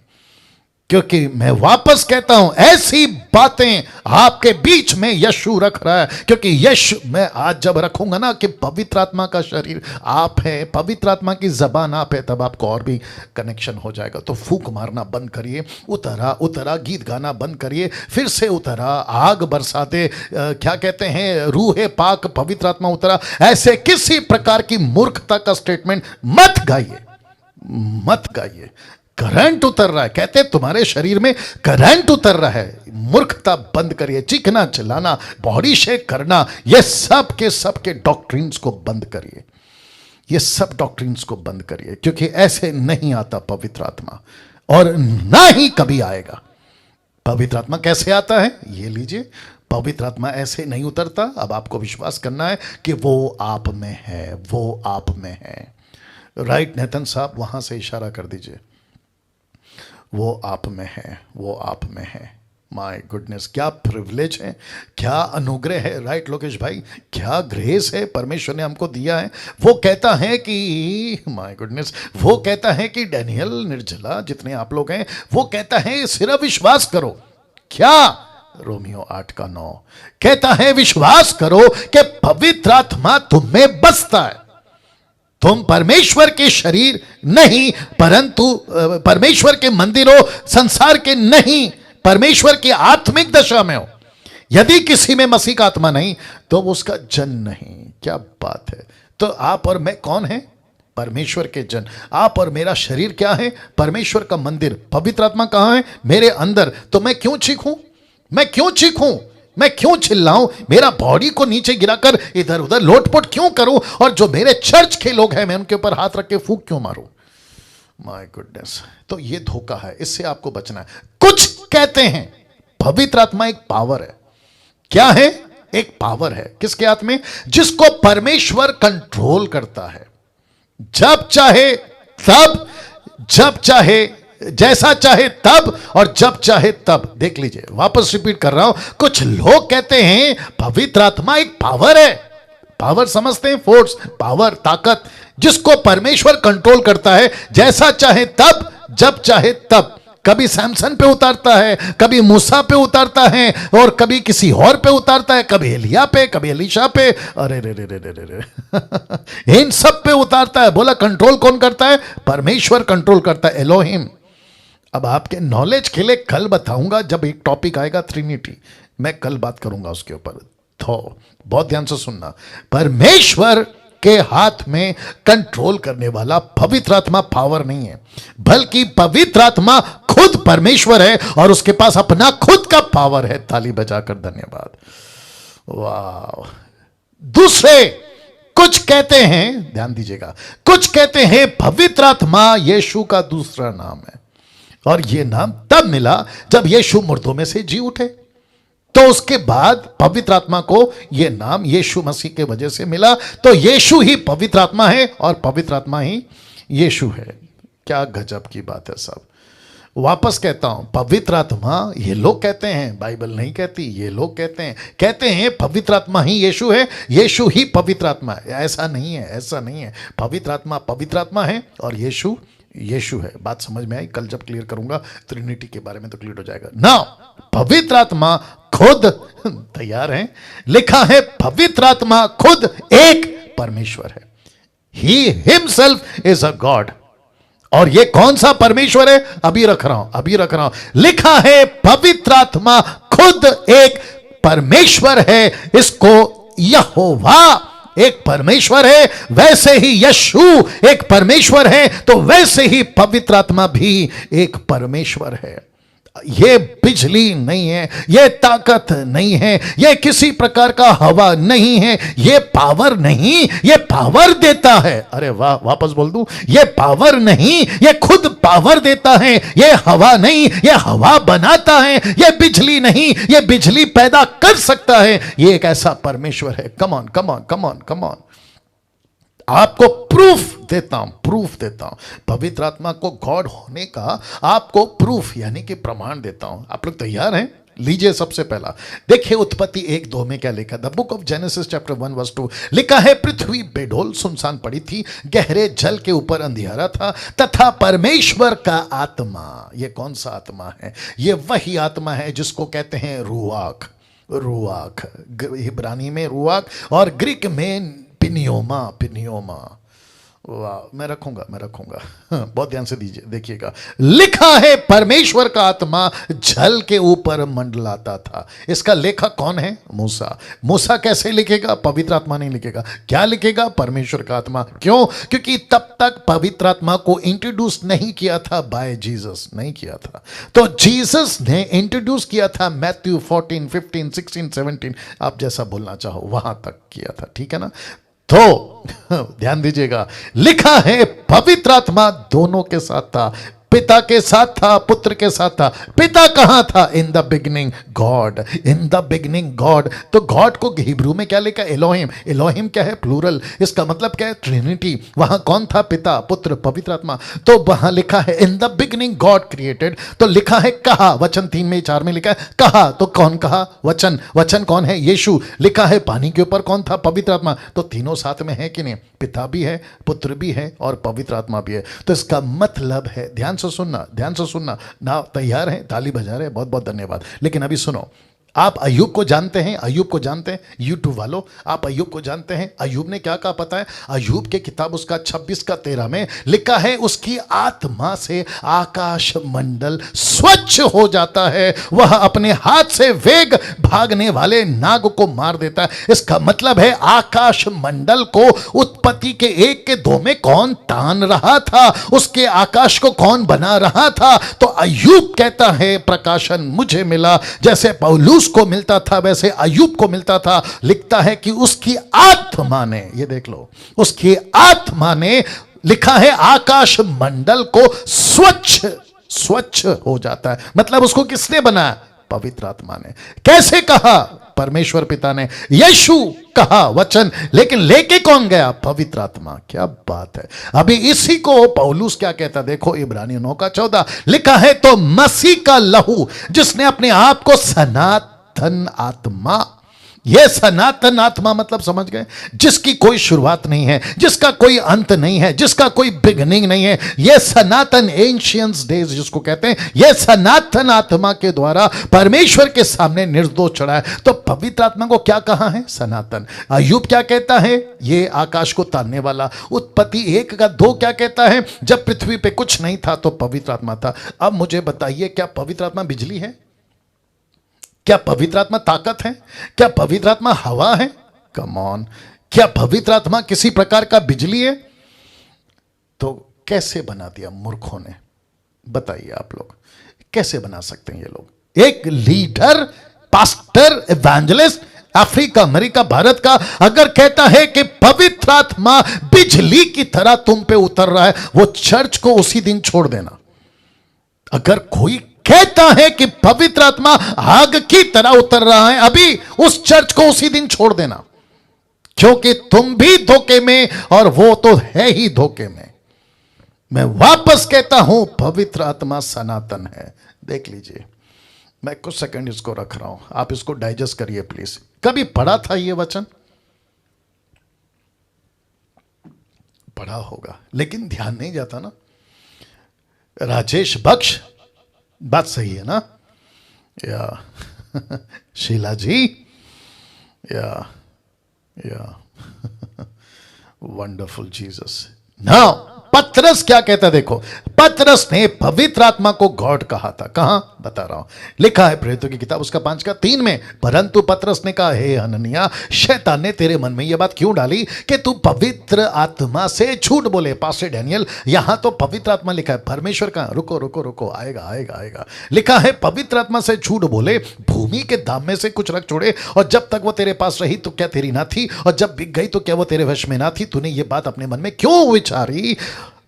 क्योंकि मैं वापस कहता हूं ऐसी बातें आपके बीच में यीशु रख रहा है। क्योंकि यीशु, मैं आज जब रखूंगा ना कि पवित्र आत्मा का शरीर आप है, पवित्र आत्मा की जबान आप है, तब आपको और भी कनेक्शन हो जाएगा। तो फूंक मारना बंद करिए, उतरा उतरा गीत गाना बंद करिए, फिर से उतरा, आग बरसाते, क्या कहते हैं, रूहे पाक पवित्र आत्मा उतरा, ऐसे किसी प्रकार की मूर्खता का स्टेटमेंट मत गाइए, मत गाइए। करंट उतर रहा है, कहते तुम्हारे शरीर में करंट उतर रहा है। मूर्खता बंद करिए, चीखना चिल्लाना, बॉडी शेक करना, ये सब के डॉक्ट्रिन्स को बंद करिए, ये सब डॉक्ट्रिन्स को बंद करिए। क्योंकि ऐसे नहीं आता पवित्र आत्मा, और ना ही कभी आएगा। पवित्र आत्मा कैसे आता है ये लीजिए, पवित्र आत्मा ऐसे नहीं उतरता। अब आपको विश्वास करना है कि वो आप में है, वो आप में है। राइट नेतन साहब, वहां से इशारा कर दीजिए, वो आप में है, वो आप में है। माय गुडनेस, क्या प्रिविलेज है, क्या अनुग्रह है। राइट लोकेश भाई, क्या ग्रेस है परमेश्वर ने हमको दिया है। वो कहता है कि माय गुडनेस, वो कहता है कि डैनियल, निर्जला, जितने आप लोग हैं, वो कहता है सिर्फ विश्वास करो। क्या? रोमियो 8:9 कहता है विश्वास करो कि पवित्र आत्मा तुम में बसता है। तुम परमेश्वर के शरीर नहीं, परंतु परमेश्वर के मंदिर हो, संसार के नहीं, परमेश्वर की आत्मिक दशा में हो। यदि किसी में मसीह का आत्मा नहीं तो वो उसका जन नहीं। क्या बात है। तो आप और मैं कौन है? परमेश्वर के जन। आप और मेरा शरीर क्या है? परमेश्वर का मंदिर। पवित्र आत्मा कहां है? मेरे अंदर। तो मैं क्यों चीखूं? मैं क्यों चीखूं? मैं क्यों चिल्लाऊं? मेरा बॉडी को नीचे गिराकर इधर उधर लोटपोट क्यों करूं? और जो मेरे चर्च के लोग हैं मैं उनके ऊपर हाथ रख के फूंक क्यों मारूं? My goodness. तो ये धोखा है, इससे आपको बचना है। कुछ कहते हैं पवित्र आत्मा एक पावर है। क्या है? एक पावर है। किसके हाथ में? जिसको परमेश्वर कंट्रोल करता है। जब चाहे तब, जब चाहे, जैसा चाहे तब, और जब चाहे तब। देख लीजिए, वापस रिपीट कर रहा हूं। कुछ लोग कहते हैं पवित्र आत्मा एक पावर है। पावर समझते हैं? फोर्स, पावर, ताकत, जिसको परमेश्वर कंट्रोल करता है। जैसा चाहे तब, जब चाहे तब। कभी सैमसन पे उतारता है, कभी मूसा पे उतारता है, और कभी किसी और पे उतारता है, कभी एलिया पे, कभी एलीशा पे। अरे रे रे रे रे रे इन सब पे उतारता है। बोला कंट्रोल कौन करता है? परमेश्वर कंट्रोल करता है, एलोहिम। अब आपके नॉलेज के लिए कल बताऊंगा, जब एक टॉपिक आएगा ट्रिनिटी, मैं कल बात करूंगा उसके ऊपर। तो बहुत ध्यान से सुनना। परमेश्वर के हाथ में कंट्रोल करने वाला पवित्र आत्मा पावर नहीं है, बल्कि पवित्र आत्मा खुद परमेश्वर है और उसके पास अपना खुद का पावर है। ताली बजाकर धन्यवाद। वाह। दूसरे कुछ कहते हैं, ध्यान दीजिएगा, कुछ कहते हैं पवित्र आत्मा यीशु का दूसरा नाम है, और यह नाम तब मिला जब यीशु मुर्दों में से जी उठे। तो उसके बाद पवित्र आत्मा को यह नाम यीशु मसीह के वजह से मिला। तो यीशु ही पवित्र आत्मा है और पवित्र आत्मा ही यीशु है। क्या गजब की बात है सब। वापस कहता हूं, पवित्र आत्मा, ये लोग कहते हैं, बाइबल नहीं कहती, ये लोग कहते हैं पवित्र आत्मा ही यीशु है, यीशु ही पवित्र आत्मा है। ऐसा नहीं है, ऐसा नहीं है। पवित्र आत्मा है और यीशु यीशु है। बात समझ में आई? कल जब क्लियर करूंगा ट्रिनिटी के बारे में तो क्लियर हो जाएगा ना। पवित्र आत्मा खुद, तैयार हैं? लिखा है पवित्र आत्मा खुद एक परमेश्वर है। He himself is a God. और ये कौन सा परमेश्वर है? अभी रख रहा हूं। लिखा है पवित्र आत्मा खुद एक परमेश्वर है। इसको यहोवा एक परमेश्वर है, वैसे ही यीशु एक परमेश्वर है, तो वैसे ही पवित्र आत्मा भी एक परमेश्वर है। ये बिजली नहीं है, ये ताकत नहीं है, ये किसी प्रकार का हवा नहीं है, ये पावर नहीं, ये पावर देता है। अरे वाह, वापस बोल दूं, ये पावर नहीं, ये खुद पावर देता है। ये हवा नहीं, ये हवा बनाता है। ये बिजली नहीं, ये बिजली पैदा कर सकता है। ये एक ऐसा परमेश्वर है। Come on come on come on come on. आपको प्रूफ देता हूं पवित्र आत्मा को गॉड होने का, आपको प्रूफ यानी कि प्रमाण देता हूं। आप लोग तैयार हैं? लीजिए, सबसे पहला देखिए उत्पत्ति 1:2 में क्या लिखा। The book of genesis chapter 1:2 लिखा है, पृथ्वी बेडोल सुनसान पड़ी थी, गहरे जल के ऊपर अंधियारा था, तथा परमेश्वर का आत्मा। ये कौन सा आत्मा है? ये वही आत्मा है जिसको कहते हैं रूआख। इब्रानी में रूआख और ग्रीक में पिनियोमा। वाह, मैं रखूंगा बहुत ध्यान से देखिएगा। लिखा है परमेश्वर का आत्मा जल के ऊपर मंडलाता था। इसका लेखक कौन है? मूसा कैसे लिखेगा? पवित्र आत्मा नहीं लिखेगा। क्या लिखेगा? परमेश्वर का आत्मा। क्यों? क्योंकि तब तक पवित्र आत्मा को इंट्रोड्यूस नहीं किया था बाय जीसस, नहीं किया था। तो जीसस ने इंट्रोड्यूस किया था मैथ्यू 14, 15, 16, 17, आप जैसा बोलना चाहो वहां तक किया था। ठीक है ना? तो ध्यान दीजिएगा, लिखा है पवित्र आत्मा दोनों के साथ था, पिता के साथ था, पुत्र के साथ था। पिता कहां था? In the beginning God, in the beginning God. तो गॉड को हिब्रू में क्या लिखा? एलोहिम क्या है? प्लूरल। इसका मतलब क्या है? ट्रिनिटी। वहां कौन था? पिता, पुत्र, पवित्र आत्मा। तो वहां लिखा है in the beginning God created. तो लिखा है कहा, वचन 3 में 4 में लिखा है कहा। तो कौन कहा? वचन कौन है? यीशु। लिखा है पानी के ऊपर कौन था? पवित्र आत्मा। तो तीनों साथ में है कि नहीं? पिता भी है, पुत्र भी है और पवित्र आत्मा भी है। तो इसका मतलब है, ध्यान से सुनना ना। तैयार हैं? ताली बजा रहे हैं, बहुत बहुत धन्यवाद। लेकिन अभी सुनो, आप अय्यूब को जानते हैं, अय्यूब को जानते हैं यूट्यूब वालों, आप अय्यूब को जानते हैं। अय्यूब ने क्या कहा पता है? अय्यूब के किताब उसका 26 का 13 में लिखा है, उसकी आत्मा से आकाश मंडल स्वच्छ हो जाता है, वह अपने हाथ से वेग भागने वाले नाग को मार देता है। इसका मतलब है आकाश मंडल को उत्पत्ति के 1 के 2 में कौन तान रहा था, उसके आकाश को कौन बना रहा था? तो अय्यूब कहता है प्रकाशन मुझे मिला, जैसे पौलुस को मिलता था वैसे अय्यूब को मिलता था। लिखता है कि उसकी आत्मा ने, ये देख लो, उसकी आत्मा ने, लिखा है आकाश मंडल को स्वच्छ हो जाता है। मतलब उसको किसने बनाया? पवित्र आत्मा ने। कैसे कहा? परमेश्वर पिता ने। यीशु कहा वचन, लेकिन लेके कौन गया? पवित्र आत्मा। क्या बात है। अभी इसी को पौलुस क्या कहता, देखो इब्रानियों 9 का 14 लिखा है, तो मसीह का लहू जिसने अपने आप को सनातन आत्मा, यह सनातन आत्मा मतलब समझ गए, जिसकी कोई शुरुआत नहीं है, जिसका कोई अंत नहीं है, जिसका कोई बिगनिंग नहीं है, यह सनातन एंशियंस डेज जिसको कहते हैं, यह सनातन आत्मा के द्वारा परमेश्वर के सामने निर्दोष चढ़ा है। तो पवित्र आत्मा को क्या कहा है? सनातन। अय्यूब क्या कहता है? यह आकाश को तानने वाला। उत्पत्ति 1 का 2 क्या कहता है? जब पृथ्वी पे कुछ नहीं था तो पवित्र आत्मा था। अब मुझे बताइए, क्या पवित्र आत्मा बिजली है? क्या पवित्र आत्मा ताकत है? क्या पवित्र आत्मा हवा है? Come on. क्या पवित्र आत्मा किसी प्रकार का बिजली है? तो कैसे बना दिया मूर्खों ने? बताइए आप लोग, कैसे बना सकते हैं ये लोग? एक leader, pastor, evangelist Africa, America, Bharat का अगर कहता है कि पवित्र आत्मा बिजली की तरह तुम पे उतर रहा है, वो चर्च को उसी दिन छोड़ देना। अगर कोई कहता है कि पवित्र आत्मा आग की तरह उतर रहा है, अभी उस चर्च को उसी दिन छोड़ देना, क्योंकि तुम भी धोखे में और वो तो है ही धोखे में। मैं वापस कहता हूं, पवित्र आत्मा सनातन है। देख लीजिए, मैं कुछ सेकंड इसको रख रहा हूं, आप इसको डाइजेस्ट करिए प्लीज। कभी पढ़ा था ये वचन? पढ़ा होगा, लेकिन ध्यान नहीं जाता ना। राजेश बख्श, बात सही है ना? या शीला जी, या वंडरफुल जीसस। नाउ पतरस क्या कहता है? देखो, पतरस ने पवित्र आत्मा को गॉड कहा था। कहां? बता रहा हूं, लिखा है प्रेरितों की किताब उसका 5 का 3 में। परंतु पतरस ने कहा, हे हननिया, शैतान ने तेरे मन में यह बात क्यों डाली कि तू पवित्र आत्मा से झूठ बोले? पास्टर डैनियल, यहां तो पवित्र आत्मा लिखा है, परमेश्वर का। रुको रुको रुको, आएगा आएगा आएगा। लिखा है पवित्र आत्मा से झूठ बोले, भूमि के दाम में से कुछ रख छोड़े, और जब तक वो तेरे पास रही तो क्या तेरी ना थी, और जब बिक गई तो क्या वो तेरे वश में ना थी? तूने ये बात अपने मन में क्यों विचारी?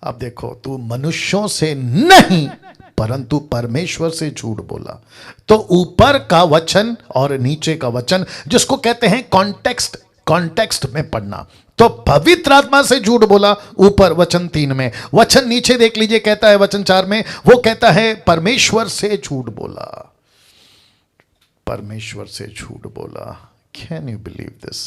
अब देखो, तू मनुष्यों से नहीं परंतु परमेश्वर से झूठ बोला। तो ऊपर का वचन और नीचे का वचन, जिसको कहते हैं कॉन्टेक्स्ट, कॉन्टेक्स्ट में पढ़ना। तो पवित्र आत्मा से झूठ बोला, ऊपर वचन 3 में। वचन नीचे देख लीजिए, कहता है वचन 4 में, वो कहता है परमेश्वर से झूठ बोला, परमेश्वर से झूठ बोला। Can you believe this?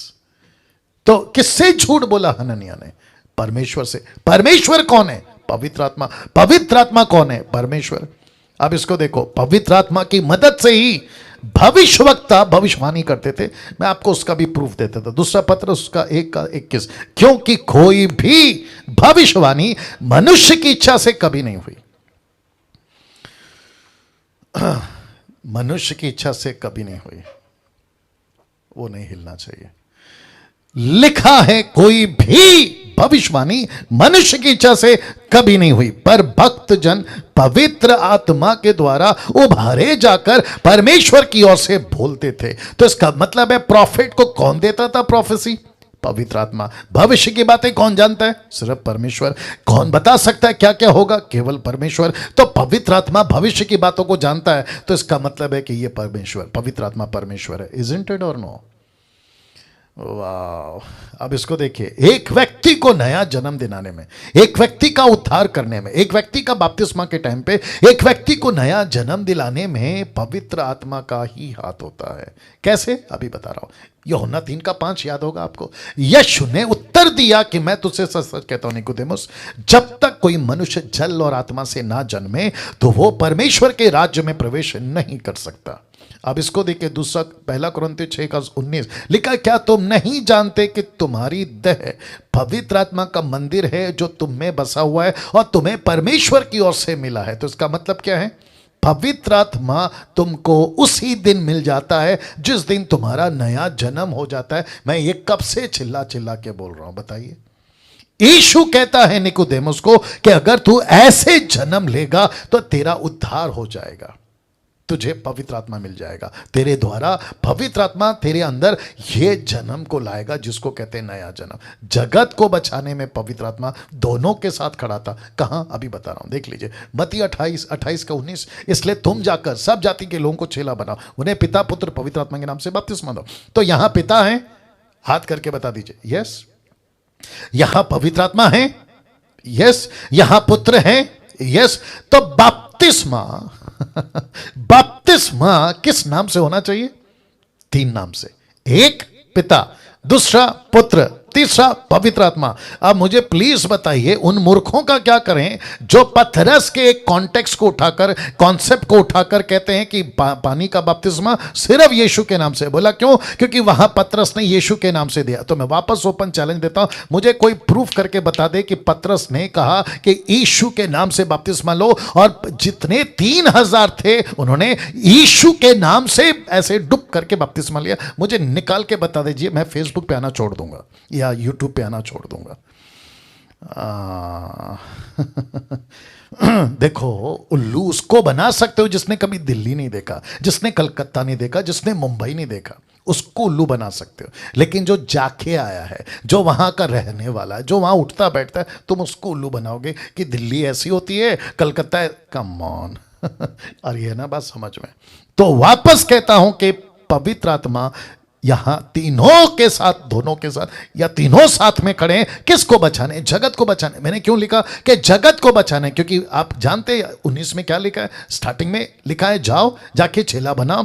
तो किससे झूठ बोला हननिया ने? परमेश्वर से। परमेश्वर कौन है? पवित्र आत्मा। पवित्र आत्मा कौन है? परमेश्वर। अब इसको देखो, पवित्र आत्मा की मदद से ही भविष्यवक्ता भविष्यवाणी करते थे। मैं आपको उसका भी प्रूफ देता था, दूसरा पत्र उसका 1 का 21। क्योंकि कोई भी भविष्यवाणी मनुष्य की इच्छा से कभी नहीं हुई, मनुष्य की इच्छा से कभी नहीं हुई, वो नहीं हिलना चाहिए। लिखा है कोई भी भविष्यवाणी मनुष्य की इच्छा से कभी नहीं हुई, पर भक्त जन पवित्र आत्मा के द्वारा उभारे जाकर परमेश्वर की ओर से बोलते थे। तो इसका मतलब है प्रॉफिट को कौन देता था प्रोफेसी? पवित्र आत्मा। भविष्य की बातें कौन जानता है? सिर्फ परमेश्वर। कौन बता सकता है क्या क्या होगा? केवल परमेश्वर। तो पवित्र आत्मा भविष्य की बातों को जानता है, तो इसका मतलब है कि ये परमेश्वर, पवित्र आत्मा परमेश्वर है। इजंट इट और नो? वाह। अब इसको देखिए, एक व्यक्ति को नया जन्म दिलाने में, एक व्यक्ति का उद्धार करने में, एक व्यक्ति का बपतिस्मा के टाइम पे एक व्यक्ति को नया जन्म दिलाने में पवित्र आत्मा का ही हाथ होता है। कैसे? अभी बता रहा हूं। यूहन्ना 3 का 5 याद होगा आपको। यीशु ने उत्तर दिया कि मैं तुझसे सच सच कहता हूं निकोदेमुस, जब तक कोई मनुष्य जल और आत्मा से ना जन्मे तो वो परमेश्वर के राज्य में प्रवेश नहीं कर सकता। अब इसको देखिए, दूसरा पहला कुरिन्थियों 6:19 लिखा, क्या तुम नहीं जानते कि तुम्हारी देह पवित्र आत्मा का मंदिर है जो तुम में बसा हुआ है और तुम्हें परमेश्वर की ओर से मिला है? तो इसका मतलब क्या है? पवित्र आत्मा तुमको उसी दिन मिल जाता है जिस दिन तुम्हारा नया जन्म हो जाता है। मैं ये कब से चिल्ला चिल्ला के बोल रहा हूं, बताइए। यीशु कहता है निकोदेमुस को कि अगर तू ऐसे जन्म लेगा तो तेरा उद्धार हो जाएगा, तुझे पवित्र आत्मा मिल जाएगा, तेरे द्वारा पवित्र आत्मा तेरे अंदर ये जन्म को लाएगा जिसको कहते हैं नया जन्म। जगत को बचाने में पवित्र आत्मा दोनों के साथ खड़ा था। कहां? अभी बता रहा हूं, देख लीजिए, मत्ती 28:19। इसलिए तुम जाकर सब जाति के लोगों को चेला बनाओ, उन्हें पिता पुत्र पवित्र आत्मा के नाम से बपतिस्मा दो। तो यहां पिता है, हाथ करके बता दीजिए, यस। यहां पवित्र आत्मा है, यस। यहां पुत्र है, यस। तो बपतिस्मा बपतिस्मा किस नाम से होना चाहिए? 3 नाम से। एक पिता, दूसरा पुत्र, तीसरा पवित्र आत्मा। अब मुझे प्लीज बताइए, उन मूर्खों का क्या करें जो पतरस के एक कॉन्टेक्स्ट को उठाकर, कॉन्सेप्ट को उठाकर कहते हैं कि पानी का बपतिस्मा सिर्फ यीशु के नाम से। बोला क्यों? क्योंकि वहां पतरस ने यीशु के नाम से दिया। तो मैं वापस ओपन चैलेंज देता हूं, मुझे कोई प्रूफ करके बता दे कि पतरस ने कहा कि यीशु के नाम से बपतिस्मा लो, और जितने 3000 थे उन्होंने यीशु के नाम से ऐसे डुब करके बपतिस्मा लिया। मुझे निकाल के बता दीजिए, मैं फेसबुक पे आना छोड़ दूंगा या यूट्यूब पे आना छोड़ दूंगा। देखो, उल्लू उसको बना सकते हो जिसने कभी दिल्ली नहीं देखा, जिसने कलकत्ता नहीं देखा, जिसने मुंबई नहीं देखा, उसको उल्लू बना सकते हो। लेकिन जो जाके आया है, जो वहां का रहने वाला है, जो वहां उठता बैठता है, तुम उसको उल्लू बनाओगे कि दिल्ली ऐसी होती है, कलकत्ता। Come on. और ये ना बात समझ में। तो वापस कहता हूं कि पवित्र आत्मा यहां तीनों के साथ, दोनों के साथ, या तीनों साथ में खड़े हैं। किसको बचाने? जगत को बचाने। मैंने क्यों लिखा कि जगत को बचाने? क्योंकि आप जानते हैं 19 में क्या लिखा है? स्टार्टिंग में लिखा है, जाओ जाके चेला बनाओ,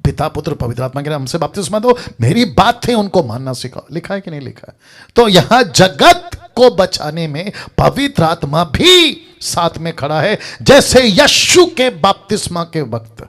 पिता पुत्र पवित्र आत्मा के नाम से बपतिस्मा दो, मेरी बात थे उनको मानना सिखाओ। लिखा है कि नहीं लिखा है? तो यहां जगत को बचाने में पवित्र आत्मा भी साथ में खड़ा है। जैसे यीशु के बपतिस्मा के वक्त,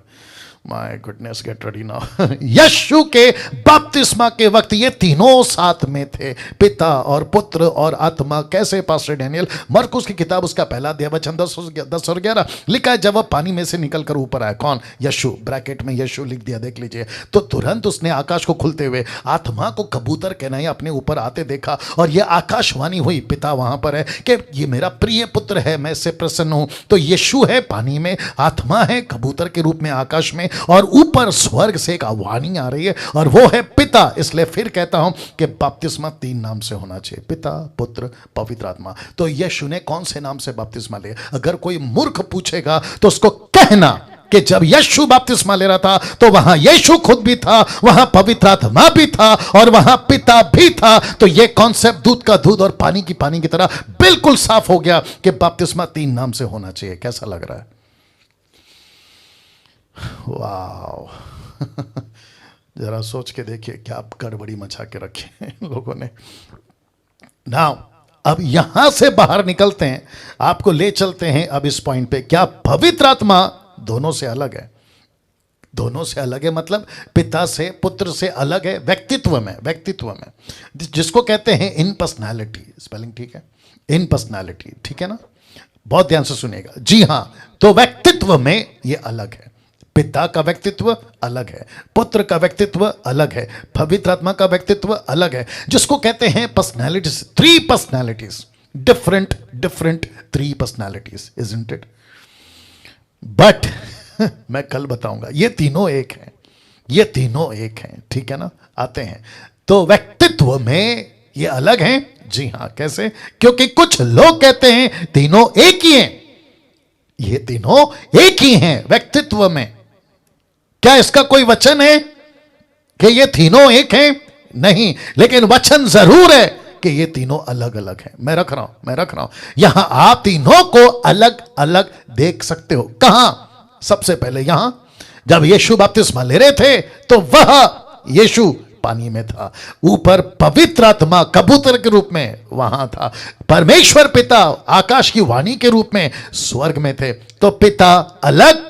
my goodness, get ready now. Yeshu के बपतिस्मा के वक्त ये तीनों साथ में थे, पिता और पुत्र और आत्मा। कैसे? पास्टर डैनियल, मरकुस की किताब उसका पहला अध्याय वचन 10 और 11 लिखा है, जब वह पानी में से निकलकर ऊपर आया। कौन? यीशु। ब्रैकेट में यीशु लिख दिया, देख लीजिए। तो तुरंत उसने आकाश को खुलते हुए आत्मा को कबूतर कहना अपने ऊपर आते देखा, और यह आकाशवाणी हुई, पिता वहां पर है, कि ये मेरा प्रिय पुत्र है, मैं इससे प्रसन्न हूं। तो यीशु है पानी में, आत्मा है कबूतर के रूप में आकाश में, और ऊपर स्वर्ग से एक वाणी आ रही है, और वो है पिता। इसलिए फिर कहता हूं कि बपतिस्मा 3 नाम से होना चाहिए, पिता पुत्र पवित्र आत्मा। तो यीशु ने कौन से नाम से बपतिस्मा लिया? अगर कोई मूर्ख पूछेगा तो उसको कहना कि जब यीशु बपतिस्मा ले रहा था तो वहां यीशु खुद भी था, वहां पवित्र आत्मा भी था, और वहां पिता भी था। तो यह कॉन्सेप्ट दूध का दूध और पानी की तरह बिल्कुल साफ हो गया कि बपतिस्मा 3 नाम से होना चाहिए। कैसा लग रहा है? वाओ। जरा सोच के देखिए क्या गड़बड़ी मचा के रखे लोगों ने। नाउ अब यहां से बाहर निकलते हैं, आपको ले चलते हैं अब इस पॉइंट पे। क्या पवित्र आत्मा दोनों से अलग है? दोनों से अलग है मतलब पिता से, पुत्र से अलग है व्यक्तित्व में। व्यक्तित्व में जिसको कहते हैं इन पर्सनैलिटी। स्पेलिंग ठीक है? इन पर्सनैलिटी, ठीक है ना? बहुत ध्यान से सुनिएगा। जी हां, तो व्यक्तित्व में ये अलग है। पिता का व्यक्तित्व अलग है, पुत्र का व्यक्तित्व अलग है, पवित्र आत्मा का व्यक्तित्व अलग है, जिसको कहते हैं personalities. 3 personalities, different 3 personalities, isn't it? But मैं कल बताऊंगा, ये तीनों एक हैं, ये तीनों एक हैं, ठीक है ना? आते हैं तो व्यक्तित्व में ये अलग हैं। जी हां, कैसे? क्योंकि कुछ लोग कहते हैं तीनों एक ही हैं। ये तीनों एक ही हैं व्यक्तित्व में। क्या इसका कोई वचन है कि ये तीनों एक हैं? नहीं, लेकिन वचन जरूर है कि ये तीनों अलग अलग हैं। मैं रख रहा हूं यहां आप तीनों को अलग अलग देख सकते हो। कहां? सबसे पहले यहां जब यीशु बपतिस्मा ले रहे थे तो वह यीशु पानी में था, ऊपर पवित्र आत्मा कबूतर के रूप में वहां था, परमेश्वर पिता आकाश की वाणी के रूप में स्वर्ग में थे। तो पिता अलग,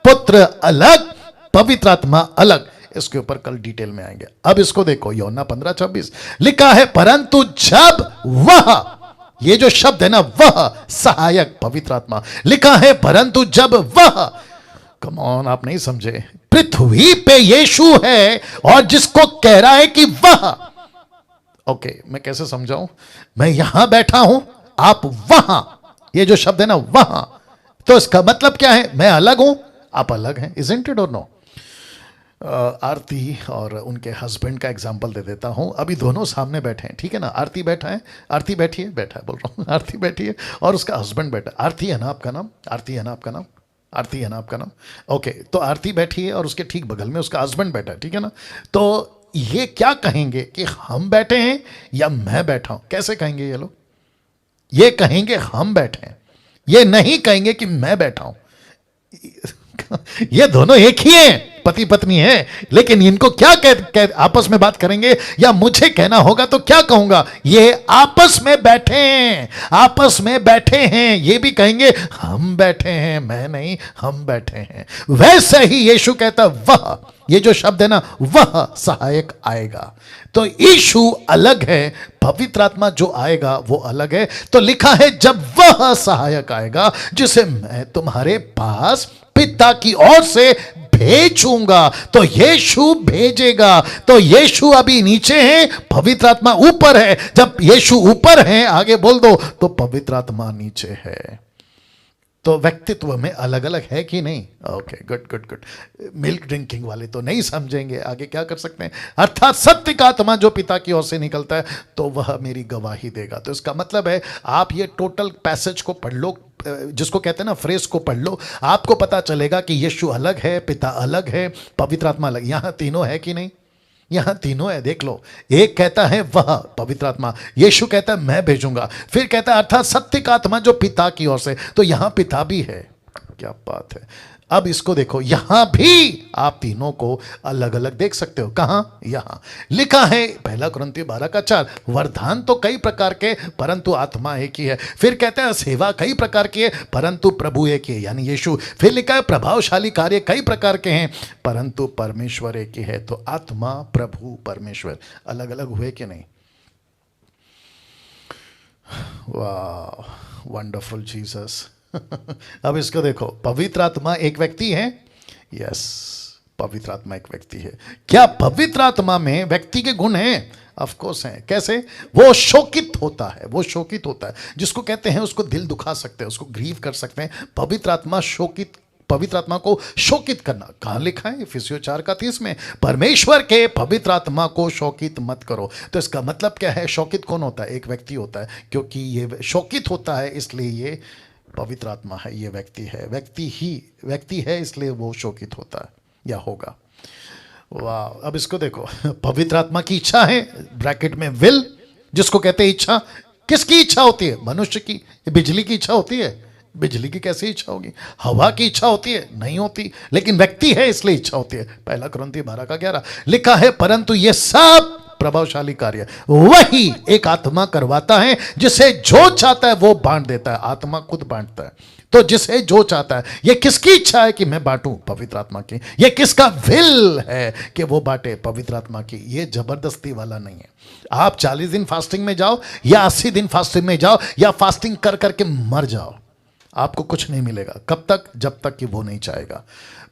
पुत्र अलग, पवित्र आत्मा अलग। इसके ऊपर कल डिटेल में आएंगे। अब इसको देखो, यूहन्ना 15:26 लिखा है, परंतु जब वह, ये जो शब्द है ना, वह सहायक पवित्र आत्मा लिखा है, परंतु जब वह, कम ऑन, आप नहीं समझे, पृथ्वी पे यीशु है और जिसको कह रहा है कि वह, ओके मैं कैसे समझाऊं, मैं यहां बैठा हूं, आप वहां, ये जो शब्द है ना वहां, तो इसका मतलब क्या है, मैं अलग हूं, आप अलग हैं। इजंट इट और नो? आरती और उनके हस्बैंड का एग्जाम्पल दे देता हूं। अभी दोनों सामने बैठे हैं, ठीक है ना, आरती बैठा है, आरती बैठी है, बैठा है बोल रहा हूं, आरती बैठी है और उसका हस्बैंड बैठा है। आरती है ना आपका नाम? आरती है ना आपका नाम? आरती है ना आपका नाम? ओके, तो आरती बैठी है और उसके ठीक बगल में उसका हस्बैंड बैठा है, ठीक है ना। तो ये क्या कहेंगे कि हम बैठे हैं या मैं बैठा हूं? कैसे कहेंगे ये लोग? ये कहेंगे हम बैठे हैं, ये नहीं कहेंगे कि मैं बैठा हूं। ये दोनों एक ही हैं, पति पत्नी है, लेकिन इनको क्या कह आपस में बात करेंगे, या मुझे कहना होगा तो क्या कहूंगा, ये आपस में बैठे हैं, आपस में बैठे हैं। ये भी कहेंगे हम बैठे हैं, मैं नहीं, हम बैठे हैं। वैसे ही यीशु कहता वह, ये जो शब्द है ना, वह सहायक आएगा। तो यीशु अलग है, पवित्र आत्मा जो आएगा वो अलग है। तो लिखा है जब वह सहायक आएगा जिसे मैं तुम्हारे पास पिता की ओर से भेजूंगा, तो यीशु भेजेगा। तो यीशु अभी नीचे है, पवित्र आत्मा ऊपर है। जब यीशु ऊपर है, आगे बोल दो, तो पवित्र आत्मा नीचे है। तो व्यक्तित्व में अलग अलग है कि नहीं? Okay, good good good. Milk drinking वाले तो नहीं समझेंगे, आगे क्या कर सकते हैं। अर्थात सत्य का आत्मा जो पिता की ओर से निकलता है तो वह मेरी गवाही देगा। तो इसका मतलब है आप ये टोटल पैसेज को पढ़ लो, जिसको कहते हैं ना फ्रेज को पढ़ लो, आपको पता चलेगा कि यीशु अलग है, पिता अलग है, पवित्र आत्मा अलग। यहां तीनों है कि नहीं? यहां तीनों है, देख लो। एक कहता है वह पवित्र आत्मा, यीशु कहता है मैं भेजूंगा, फिर कहता है अर्थात सत्य का आत्मा जो पिता की ओर से, तो यहां पिता भी है। क्या बात है। अब इसको देखो, यहां भी आप तीनों को अलग अलग देख सकते हो। कहां? यहां लिखा है 1 कुरिन्थियों 12:4, वरदान तो कई प्रकार के परंतु आत्मा एक ही है। फिर कहते हैं सेवा कई प्रकार की है परंतु प्रभु एक ही है, यानी यीशु। फिर लिखा है प्रभावशाली कार्य कई प्रकार के हैं परंतु परमेश्वर एक ही है। तो आत्मा, प्रभु, परमेश्वर अलग अलग हुए कि नहीं? वाह, वंडरफुल जीसस। अब इसको देखो, पवित्र आत्मा एक व्यक्ति है। यस, पवित्र आत्मा एक व्यक्ति है। क्या पवित्र आत्मा में व्यक्ति के गुण हैं? ऑफ कोर्स हैं। कैसे? वो शोकित होता है, वो शोकित होता है, जिसको कहते हैं उसको दिल दुखा सकते हैं, उसको ग्रीव कर सकते हैं। पवित्र आत्मा शोकित, पवित्र आत्मा को शोकित करना। कहां लिखा है? इफिसियों 4:30 में, परमेश्वर के पवित्र आत्मा को शोकित मत करो। तो इसका मतलब क्या है? शोकित कौन होता है? एक व्यक्ति होता है, क्योंकि ये शोकित होता है इसलिए ये पवित्र आत्मा है, ये व्यक्ति है, व्यक्ति है इसलिए वो शोकित होता है या होगा। वाह, अब इसको देखो, पवित्र आत्मा की इच्छा है, ब्रैकेट में विल, जिसको कहते हैं इच्छा। किसकी इच्छा होती है? मनुष्य की। बिजली की इच्छा होती है? बिजली की कैसी इच्छा होगी? हवा की इच्छा होती है? नहीं होती। लेकिन व्यक्ति है इसलिए इच्छा होती है। 1 कुरिन्थियों 12:11 लिखा है, परंतु ये सब प्रभावशाली कार्य वही एक आत्मा करवाता है, जिसे जो चाहता है वो बांट देता है। आत्मा खुद बांटता है। तो जिसे जो चाहता है, ये किसकी इच्छा है कि मैं बांटूं? पवित्र आत्मा की। ये किसका विल है कि वो बांटे? पवित्र आत्मा की। ये जबरदस्ती वाला नहीं है। आप 40 दिन फास्टिंग में जाओ या 80 दिन फास्टिंग में जाओ या फास्टिंग कर करके मर जाओ, आपको कुछ नहीं मिलेगा। कब तक? जब तक कि वो नहीं चाहेगा।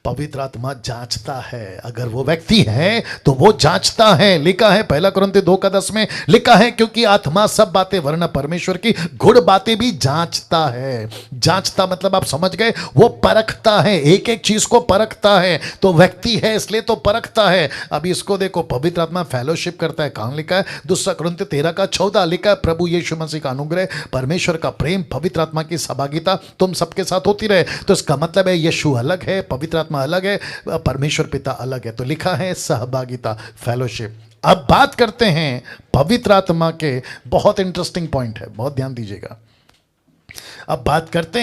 पवित्र आत्मा जांचता है, अगर वो व्यक्ति है तो वो जांचता है। लिखा है 1 कुरिन्थियों 2:10 में, लिखा है क्योंकि आत्मा सब बातें वरना परमेश्वर की गुड़ बातें भी जांचता है। जांचता मतलब आप समझ गए, वो परखता है, एक एक चीज को परखता है। तो व्यक्ति है इसलिए तो परखता है। अभी इसको देखो, पवित्र आत्मा फेलोशिप करता है। कहां लिखा है? 2 कुरिन्थियों 13:14 लिखा है, प्रभु यीशु मसीह का अनुग्रह, परमेश्वर का प्रेम, पवित्र आत्मा की सहभागिता तुम सबके साथ होती रहे। तो इसका मतलब है यीशु अलग है, पवित्र आत्मा अलग है, परमेश्वर पिता अलग है। तो लिखा है सहभागिता, फेलोशिप। अब बात करते हैं पवित्र आत्मा के, बहुत इंटरेस्टिंग पॉइंट है, बहुत ध्यान दीजिएगा। अब बात करते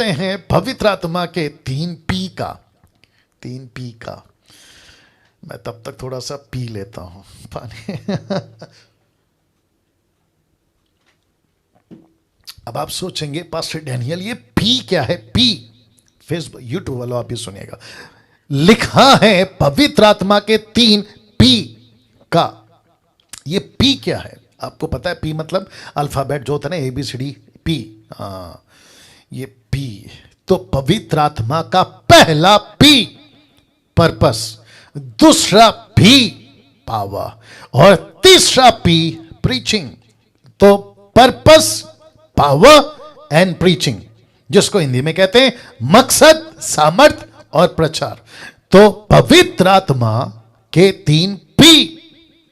हैं पवित्र आत्मा के 3 पी का। मैं तब तक थोड़ा सा पी लेता हूं पानी। अब आप सोचेंगे पास्टर डैनियल ये पी क्या है? पी फेसबुक यूट्यूब वालों आप भी सुनिएगा, लिखा है पवित्र आत्मा के 3 पी का। ये पी क्या है आपको पता है? पी मतलब अल्फाबेट जो होता है ना, ABCD, पी। ये पी तो पवित्र आत्मा का पहला पी पर्पस, दूसरा पी पावर और तीसरा पी प्रीचिंग। तो पर्पस, पावर एंड प्रीचिंग, जिसको हिंदी में कहते हैं मकसद, सामर्थ और प्रचार। तो पवित्र आत्मा के 3 पी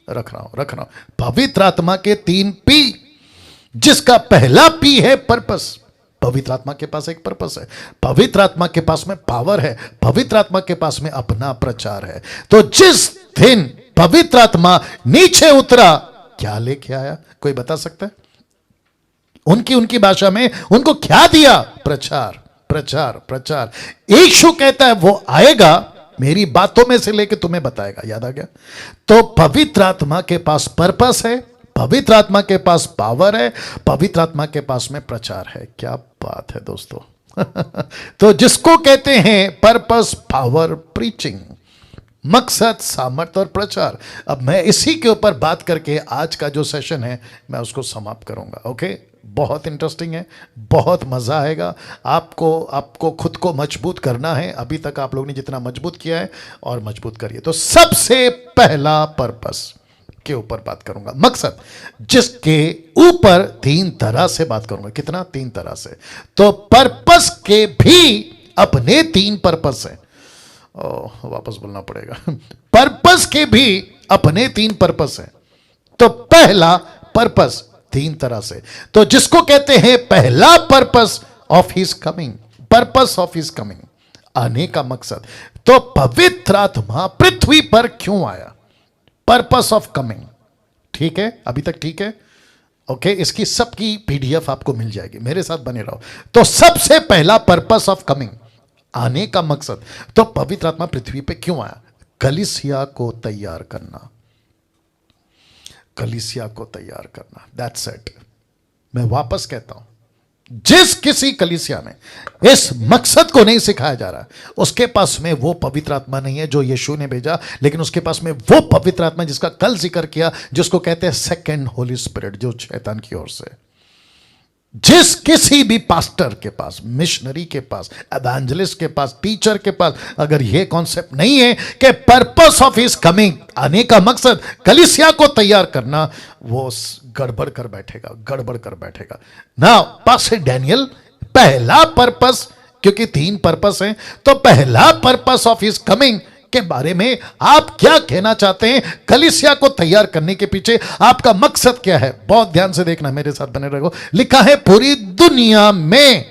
रख रहा हूं। पवित्र आत्मा के 3 पी, जिसका पहला पी है पर्पस। पवित्र आत्मा के पास एक पर्पस है, पवित्र आत्मा के पास में पावर है, पवित्र आत्मा के पास में अपना प्रचार है। तो जिस दिन पवित्र आत्मा नीचे उतरा, क्या लेके आया? कोई बता सकता है? उनकी भाषा में उनको क्या दिया? प्रचार, प्रचार, प्रचार। यीशु कहता है वो आएगा, मेरी बातों में से लेके तुम्हें बताएगा। याद आ गया? तो पवित्र आत्मा के पास पर्पस है, पवित्र आत्मा के पास पावर है, पवित्र आत्मा के पास में प्रचार है। क्या बात है दोस्तों। तो जिसको कहते हैं पर्पस, पावर, प्रीचिंग, मकसद, सामर्थ और प्रचार। अब मैं इसी के ऊपर बात करके आज का जो सेशन है मैं उसको समाप्त करूंगा। ओके, बहुत इंटरेस्टिंग है, बहुत मजा आएगा। आपको खुद को मजबूत करना है। अभी तक आप लोगों ने जितना मजबूत किया है और मजबूत करिए। तो सबसे पहला पर्पस के ऊपर बात करूंगा, मकसद, जिसके ऊपर 3 तरह से बात करूंगा। कितना? 3 तरह से। तो पर्पस के भी अपने 3 पर्पस हैं। वापस बोलना पड़ेगा। पर्पस के भी अपने 3 पर्पस हैं। तो पहला पर्पस 3 तरह से, तो जिसको कहते हैं पहला purpose of his coming, purpose of his coming, आने का मकसद। तो पवित्र आत्मा पृथ्वी पर क्यों आया? Purpose of coming. ठीक है, अभी तक ठीक है? ओके, इसकी सबकी PDF आपको मिल जाएगी, मेरे साथ बने रहो। तो सबसे पहला पर्पस ऑफ कमिंग, आने का मकसद। तो पवित्र आत्मा पृथ्वी पे क्यों आया? कलीसिया को तैयार करना, कलीसिया को तैयार करना। That's it. मैं वापस कहता हूं, जिस किसी कलीसिया में इस मकसद को नहीं सिखाया जा रहा, उसके पास में वो पवित्र आत्मा नहीं है जो यीशु ने भेजा, लेकिन उसके पास में वो पवित्र आत्मा जिसका कल जिक्र किया, जिसको कहते हैं सेकंड होली स्पिरिट, जो शैतान की ओर से। जिस किसी भी पास्टर के पास, मिशनरी के पास, एवेंजलिस्ट के पास, टीचर के पास अगर यह कॉन्सेप्ट नहीं है कि पर्पस ऑफ हिज कमिंग, आने का मकसद कलीसिया को तैयार करना, वो गड़बड़ कर बैठेगा, गड़बड़ कर बैठेगा ना। पास्टर डैनियल, पहला पर्पस, क्योंकि 3 पर्पस हैं, तो पहला पर्पस ऑफ हिज कमिंग के बारे में आप क्या कहना चाहते हैं? कलीसिया को तैयार करने के पीछे आपका मकसद क्या है? बहुत ध्यान से देखना, मेरे साथ बने रहो। लिखा है पूरी दुनिया में,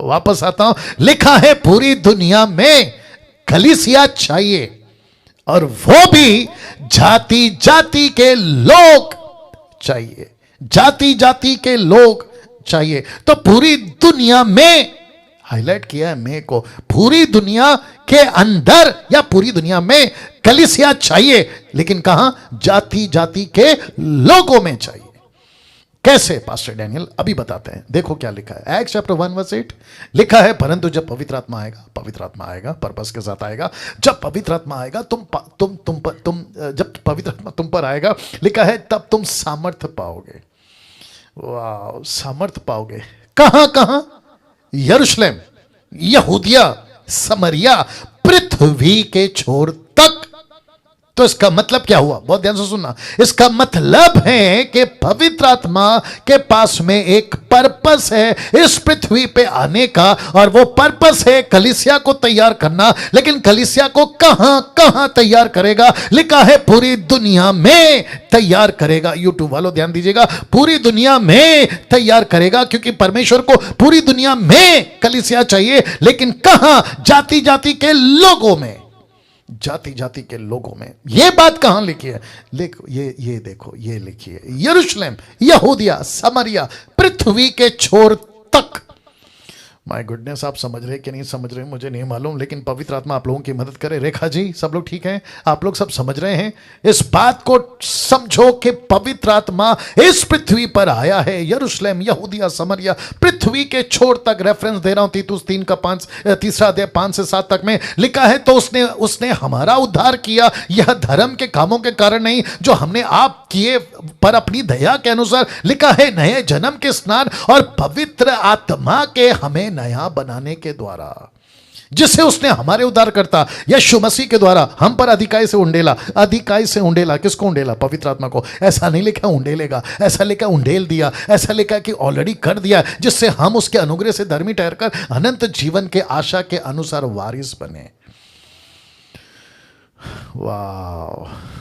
वापस आता हूं, लिखा है पूरी दुनिया में कलीसिया चाहिए, और वो भी जाति जाति के लोग चाहिए, जाति जाति के लोग चाहिए। तो पूरी दुनिया में, हाईलाइट किया है मैं को, पूरी दुनिया के अंदर या पूरी दुनिया में कलीसिया चाहिए, लेकिन कहां? जाति जाति के लोगों में चाहिए। कैसे पास्टर डैनियल? अभी बताते हैं। देखो क्या लिखा है, एक्ट्स चैप्टर 1:8 लिखा है, परंतु जब पवित्र आत्मा आएगा, पवित्र आत्मा आएगा, पर्पस के साथ आएगा। जब पवित्र आत्मा आएगा, जब पवित्र आत्मा तुम पर आएगा, लिखा है तब तुम सामर्थ पाओगे। वाह, सामर्थ पाओगे। कहां कहां? यरूशलेम, यहूदिया, समरिया, पृथ्वी के छोर तक। तो इसका मतलब क्या हुआ? बहुत ध्यान से सुनना। इसका मतलब है कि पवित्र आत्मा के पास में एक पर्पस है इस पृथ्वी पे आने का, और वो पर्पस है कलीसिया को तैयार करना। लेकिन कलीसिया को कहां कहां तैयार करेगा? लिखा है पूरी दुनिया में तैयार करेगा। यूट्यूब वालों ध्यान दीजिएगा, पूरी दुनिया में तैयार करेगा, क्योंकि परमेश्वर को पूरी दुनिया में कलीसिया चाहिए, लेकिन कहां? जाति जाति के लोगों में, जाति जाति के लोगों में। यह बात कहां लिखी है? ये देखो, ये लिखी है, यरूशलेम, यहूदिया, समरिया, पृथ्वी के छोर तक। माय गुडनेस, आप समझ रहे कि नहीं समझ रहे मुझे नहीं मालूम, लेकिन पवित्र आत्मा आप लोगों की मदद करे। रेखा जी, सब लोग ठीक हैं? आप लोग सब समझ रहे हैं? इस बात को समझो कि पवित्र आत्मा इस पृथ्वी पर आया है। यरूशलेम, यहूदिया, समरिया, पृथ्वी के छोर तक। रेफरेंस दे रहा हूं तीतुस 3 का 5 तीसरा अध्याय 5 से 7 तक में लिखा है, तो उसने हमारा उद्धार किया, यह धर्म के कामों के कारण नहीं जो हमने आप किए, पर अपनी दया के अनुसार। लिखा है नए जन्म के स्नान और पवित्र आत्मा के हमें नया बनाने के द्वारा, जिसे उसने हमारे उद्धारकर्ता यीशु मसीह के द्वारा हम पर अधिकाई से उंडेला। अधिकाई से उंडेला, किसको उंडेला? पवित्र आत्मा को। ऐसा नहीं लिखा उंडेलेगा, ऐसा लिखा उंडेल दिया, ऐसा लिखा कि ऑलरेडी कर दिया, जिससे हम उसके अनुग्रह से धर्मी ठहरकर अनंत जीवन के आशा के अनुसार वारिस बने। वाह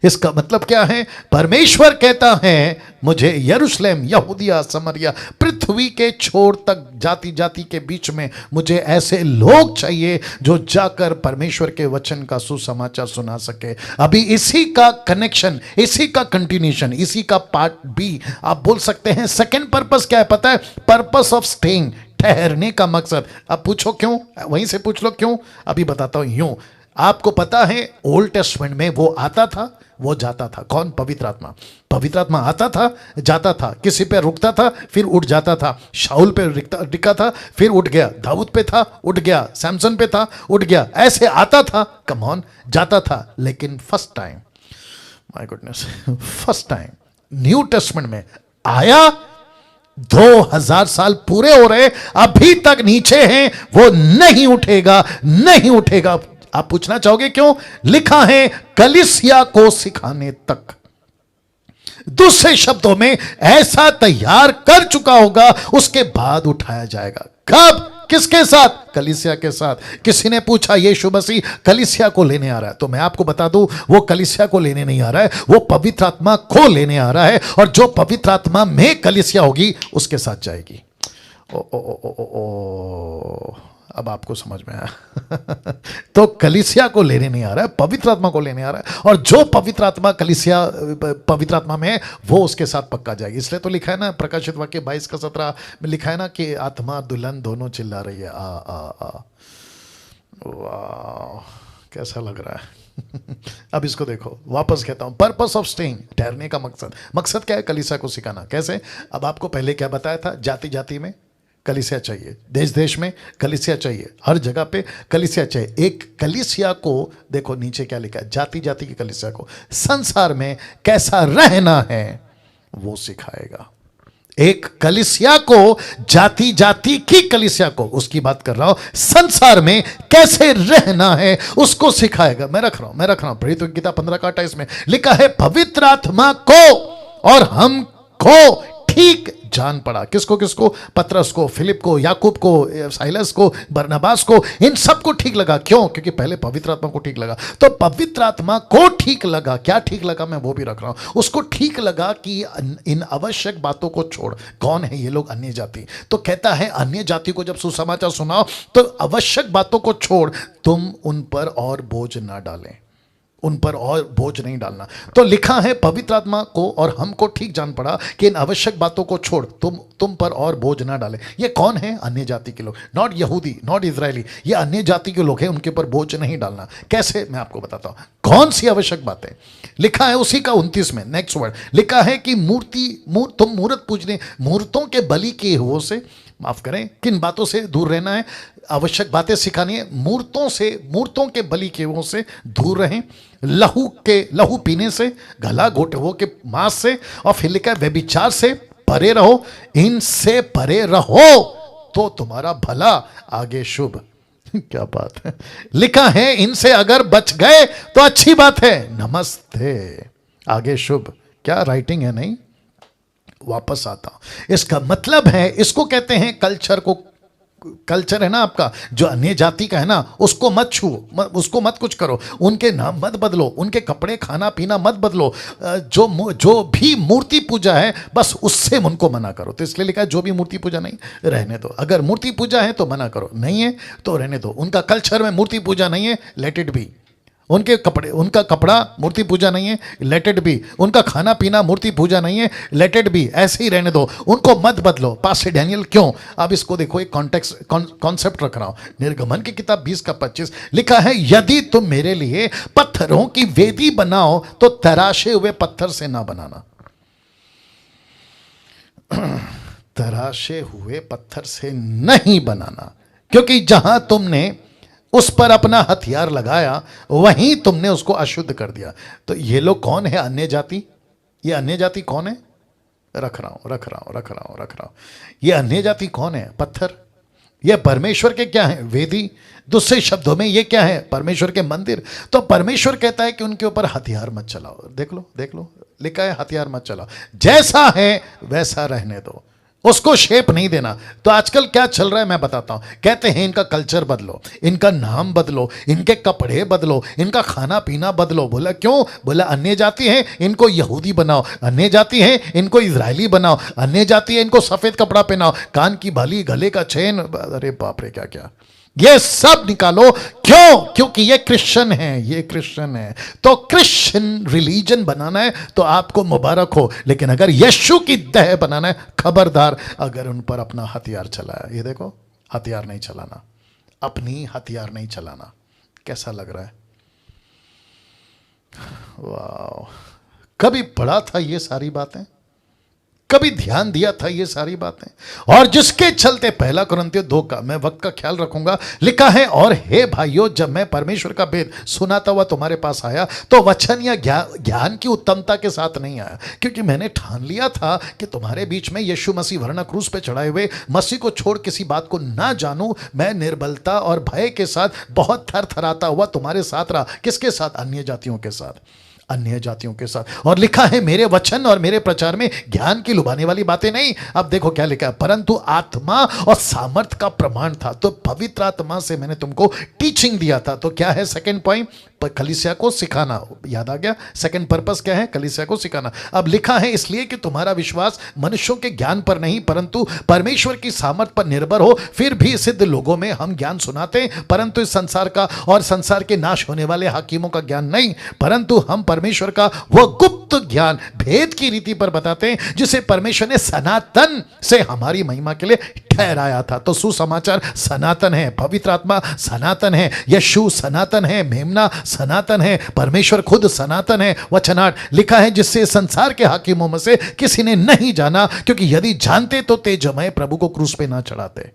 इसका मतलब क्या है? परमेश्वर कहता है मुझे यरूशलेम, यहूदिया, समरिया, पृथ्वी के छोर तक, जाति जाति के बीच में मुझे ऐसे लोग चाहिए जो जाकर परमेश्वर के वचन का सुसमाचार सुना सके। अभी इसी का कनेक्शन, इसी का कंटिन्यूशन, इसी का पार्ट बी आप बोल सकते हैं। सेकेंड पर्पस क्या है पता है? पर्पस ऑफ स्टेइंग, ठहरने का मकसद। अब पूछो क्यों, वहीं से पूछ लो क्यों, अभी बताता हूं। यूं आपको पता है ओल्ड टेस्टमेंट में वो आता था, वो जाता था। कौन? पवित्र आत्मा। पवित्र आत्मा आता था, जाता था, किसी पे रुकता था, फिर उठ जाता था। शाऊल पे टिका था, फिर उठ गया। दाऊद पे था, उठ गया। सैमसन पे था, उठ गया। ऐसे आता था, कम ऑन, जाता था। लेकिन first time, my goodness, first time new testament में आया। 2000 साल पूरे हो रहे, अभी तक नीचे हैं, वो नहीं उठेगा, नहीं उठेगा। आप पूछना चाहोगे क्यों? लिखा है कलीसिया को सिखाने तक। दूसरे शब्दों में ऐसा तैयार कर चुका होगा, उसके बाद उठाया जाएगा। कब? किसके साथ? कलीसिया के साथ। किसी ने पूछा यीशु मसीह कलीसिया को लेने आ रहा है, तो मैं आपको बता दूं वो कलीसिया को लेने नहीं आ रहा है, वो पवित्र आत्मा को लेने आ रहा है। और जो पवित्र आत्मा में कलीसिया होगी उसके साथ जाएगी। ओ ओ ओ ओ ओ, ओ। अब आपको समझ में आया तो कलीसिया को लेने नहीं आ रहा है, पवित्र आत्मा को लेने आ रहा है। और जो पवित्र आत्मा कलीसिया, पवित्र आत्मा में है, वो उसके साथ पक्का जाएगी। इसलिए तो लिखा है ना, प्रकाशित वाक्य 22 का 17 में लिखा है ना कि आत्मा दुल्हन दोनों चिल्ला रही है, आ आ आ। वाह, कैसा लग रहा है अब इसको देखो, वापस कहता हूं, पर्पस ऑफ स्टेइंग, ठहरने का मकसद। मकसद क्या है? कलीसिया को सिखाना। कैसे? अब आपको पहले क्या बताया था? जाति जाति में कलीसिया चाहिए, देश देश में कलीसिया चाहिए, हर जगह पे कलीसिया चाहिए। एक कलीसिया को देखो नीचे क्या लिखा है, जाति जाति की कलीसिया को संसार में कैसा रहना है वो सिखाएगा। एक कलीसिया को, जाति जाति की कलीसिया को, उसकी बात कर रहा हूं, संसार में कैसे रहना है उसको सिखाएगा। मैं रख रहा हूं प्रेरितों की किताब 15 का 28 में लिखा है, पवित्र आत्मा को और हमको ठीक जान पड़ा। किसको किसको? पतरस को, फिलिप को, याकूब को, साइलस को, बरनबास को, इन सबको ठीक लगा। क्यों? क्योंकि पहले पवित्र आत्मा को ठीक लगा। तो पवित्र आत्मा को ठीक लगा। क्या ठीक लगा? मैं वो भी रख रहा हूं। उसको ठीक लगा कि इन आवश्यक बातों को छोड़। कौन है ये लोग? अन्य जाति। तो कहता है अन्य जाति को जब सुसमाचार सुनाओ तो आवश्यक बातों को छोड़, तुम उन पर और बोझ ना डालें, उन पर और बोझ नहीं डालना। तो लिखा है पवित्र आत्मा को और हमको ठीक जान पड़ा कि इन आवश्यक बातों को छोड़, तुम पर और बोझ ना डाले। ये कौन है? अन्य जाति के लोग, नॉट यहूदी, नॉट इजरायली। ये अन्य जाति के लोग हैं, उनके ऊपर बोझ नहीं डालना। कैसे? मैं आपको बताता हूं कौन सी आवश्यक बातें। लिखा है उसी का 29 में, नेक्स्ट वर्ड लिखा है कि तुम मूर्त पूजने, मूर्तों के बलि किए हुओं से, माफ करें, किन बातों से दूर रहना है? आवश्यक बातें सिखानी है। मूर्तों के बलि के वो से दूर रहें, लहू पीने से, गला घोटे वो के मांस से, और फिर लिखा है व्यभिचार से परे रहो। इनसे परे रहो तो तुम्हारा भला आगे शुभ। क्या बात है! लिखा है इनसे अगर बच गए तो अच्छी बात है, नमस्ते, आगे शुभ। क्या राइटिंग है! नहीं, वापस आता हूं। इसका मतलब है, इसको कहते हैं कल्चर को। कल्चर है ना आपका, जो अन्य जाति का है ना, उसको मत छुओ, उसको मत कुछ करो, उनके नाम मत बदलो, उनके कपड़े, खाना पीना मत बदलो। जो भी मूर्ति पूजा है बस उससे उनको मना करो। तो इसलिए लिखा है जो भी मूर्ति पूजा नहीं, रहने दो। अगर मूर्ति पूजा है तो मना करो, नहीं है तो रहने दो। उनका कल्चर में मूर्ति पूजा नहीं है, लेट इट बी। उनके कपड़े, उनका कपड़ा मूर्ति पूजा नहीं है, लेट इट बी। उनका खाना पीना मूर्ति पूजा नहीं है, लेट इट बी, ऐसे ही रहने दो, उनको मत बदलो। पास्टर डैनियल क्यों? अब इसको देखो, एक कॉन्टेक्स्ट कॉन्सेप्ट रख रहा हूं। निर्गमन की किताब 20 का 25 लिखा है, यदि तुम मेरे लिए पत्थरों की वेदी बनाओ तो तराशे हुए पत्थर से ना बनाना। तराशे हुए पत्थर से नहीं बनाना, क्योंकि जहां तुमने उस पर अपना हथियार लगाया वहीं तुमने उसको अशुद्ध कर दिया। तो ये लोग कौन है? अन्य जाति। ये अन्य जाति कौन है? रख रहा हूं। ये अन्य जाति कौन है? पत्थर। ये परमेश्वर के क्या है? वेदी। दूसरे शब्दों में ये क्या है? परमेश्वर के मंदिर। तो परमेश्वर कहता है कि उनके ऊपर हथियार मत चलाओ। देख लो लिखा है, हथियार मत चलाओ, जैसा है वैसा रहने दो, उसको शेप नहीं देना। तो आजकल क्या चल रहा है मैं बताता हूं। कहते हैं इनका कल्चर बदलो, इनका नाम बदलो, इनके कपड़े बदलो, इनका खाना पीना बदलो। बोला क्यों? बोला अन्य जाति है, इनको यहूदी बनाओ। अन्य जाति है, इनको इजरायली बनाओ। अन्य जाति है, इनको सफेद कपड़ा पहनाओ, कान की बाली, गले का चेन। अरे बाप रे, क्या क्या ये सब निकालो। क्यों? क्योंकि ये क्रिश्चियन है। तो क्रिश्चियन रिलीजन बनाना है तो आपको मुबारक हो, लेकिन अगर यीशु की देह बनाना है, खबरदार अगर उन पर अपना हथियार चलाया। ये देखो, हथियार नहीं चलाना, अपनी हथियार नहीं चलाना। कैसा लग रहा है? वाह, कभी पढ़ा था ये सारी बातें? कभी ध्यान दिया था ये सारी बातें? और जिसके चलते 1 कुरिन्थियों 2 का, मैं वक्त का ख्याल रखूंगा, लिखा है, और हे भाइयों, जब मैं परमेश्वर का भेद सुनाता हुआ तुम्हारे पास आया तो वचन या ज्ञान की उत्तमता के साथ नहीं आया, क्योंकि मैंने ठान लिया था कि तुम्हारे बीच में यीशु मसीह वरना क्रूस पे चढ़ाए हुए मसीह को छोड़ किसी बात को ना जानूं। मैं निर्बलता और भय के साथ बहुत थरथराता हुआ तुम्हारे साथ रहा। किसके साथ? अन्य जातियों के साथ, अन्य जातियों के साथ। और लिखा है, मेरे वचन और मेरे प्रचार में ज्ञान की लुभाने वाली बातें नहीं। अब देखो क्या लिखा है, परंतु आत्मा और सामर्थ का प्रमाण था। तो पवित्र आत्मा से मैंने तुमको टीचिंग दिया था। तो क्या है सेकंड पॉइंट? कलीसिया को सिखाना। याद आ गया? सेकंड पर्पस क्या है? कलीसिया को सिखाना। अब लिखा है, इसलिए कि तुम्हारा विश्वास मनुष्यों के ज्ञान पर नहीं परंतु परमेश्वर की सामर्थ पर निर्भर हो। फिर भी सिद्ध लोगों में हम ज्ञान सुनाते हैं, परंतु इस संसार का और संसार के नाश होने वाले हाकिमों का ज्ञान नहीं, परंतु हम परमेश्वर का वह गुप्त ज्ञान भेद की रीति पर बताते हैं, जिसे परमेश्वर ने सनातन से हमारी महिमा के लिए ठहराया था। तो सुसमाचार सनातन है, पवित्र आत्मा सनातन है, यीशु सनातन है, मेमना सनातन है, परमेश्वर खुद सनातन है। वचन 8 लिखा है, जिससे संसार के हाकिमों में से किसी ने नहीं जाना, क्योंकि यदि जानते तो तेजमय प्रभु को क्रूस पे ना चढ़ाते।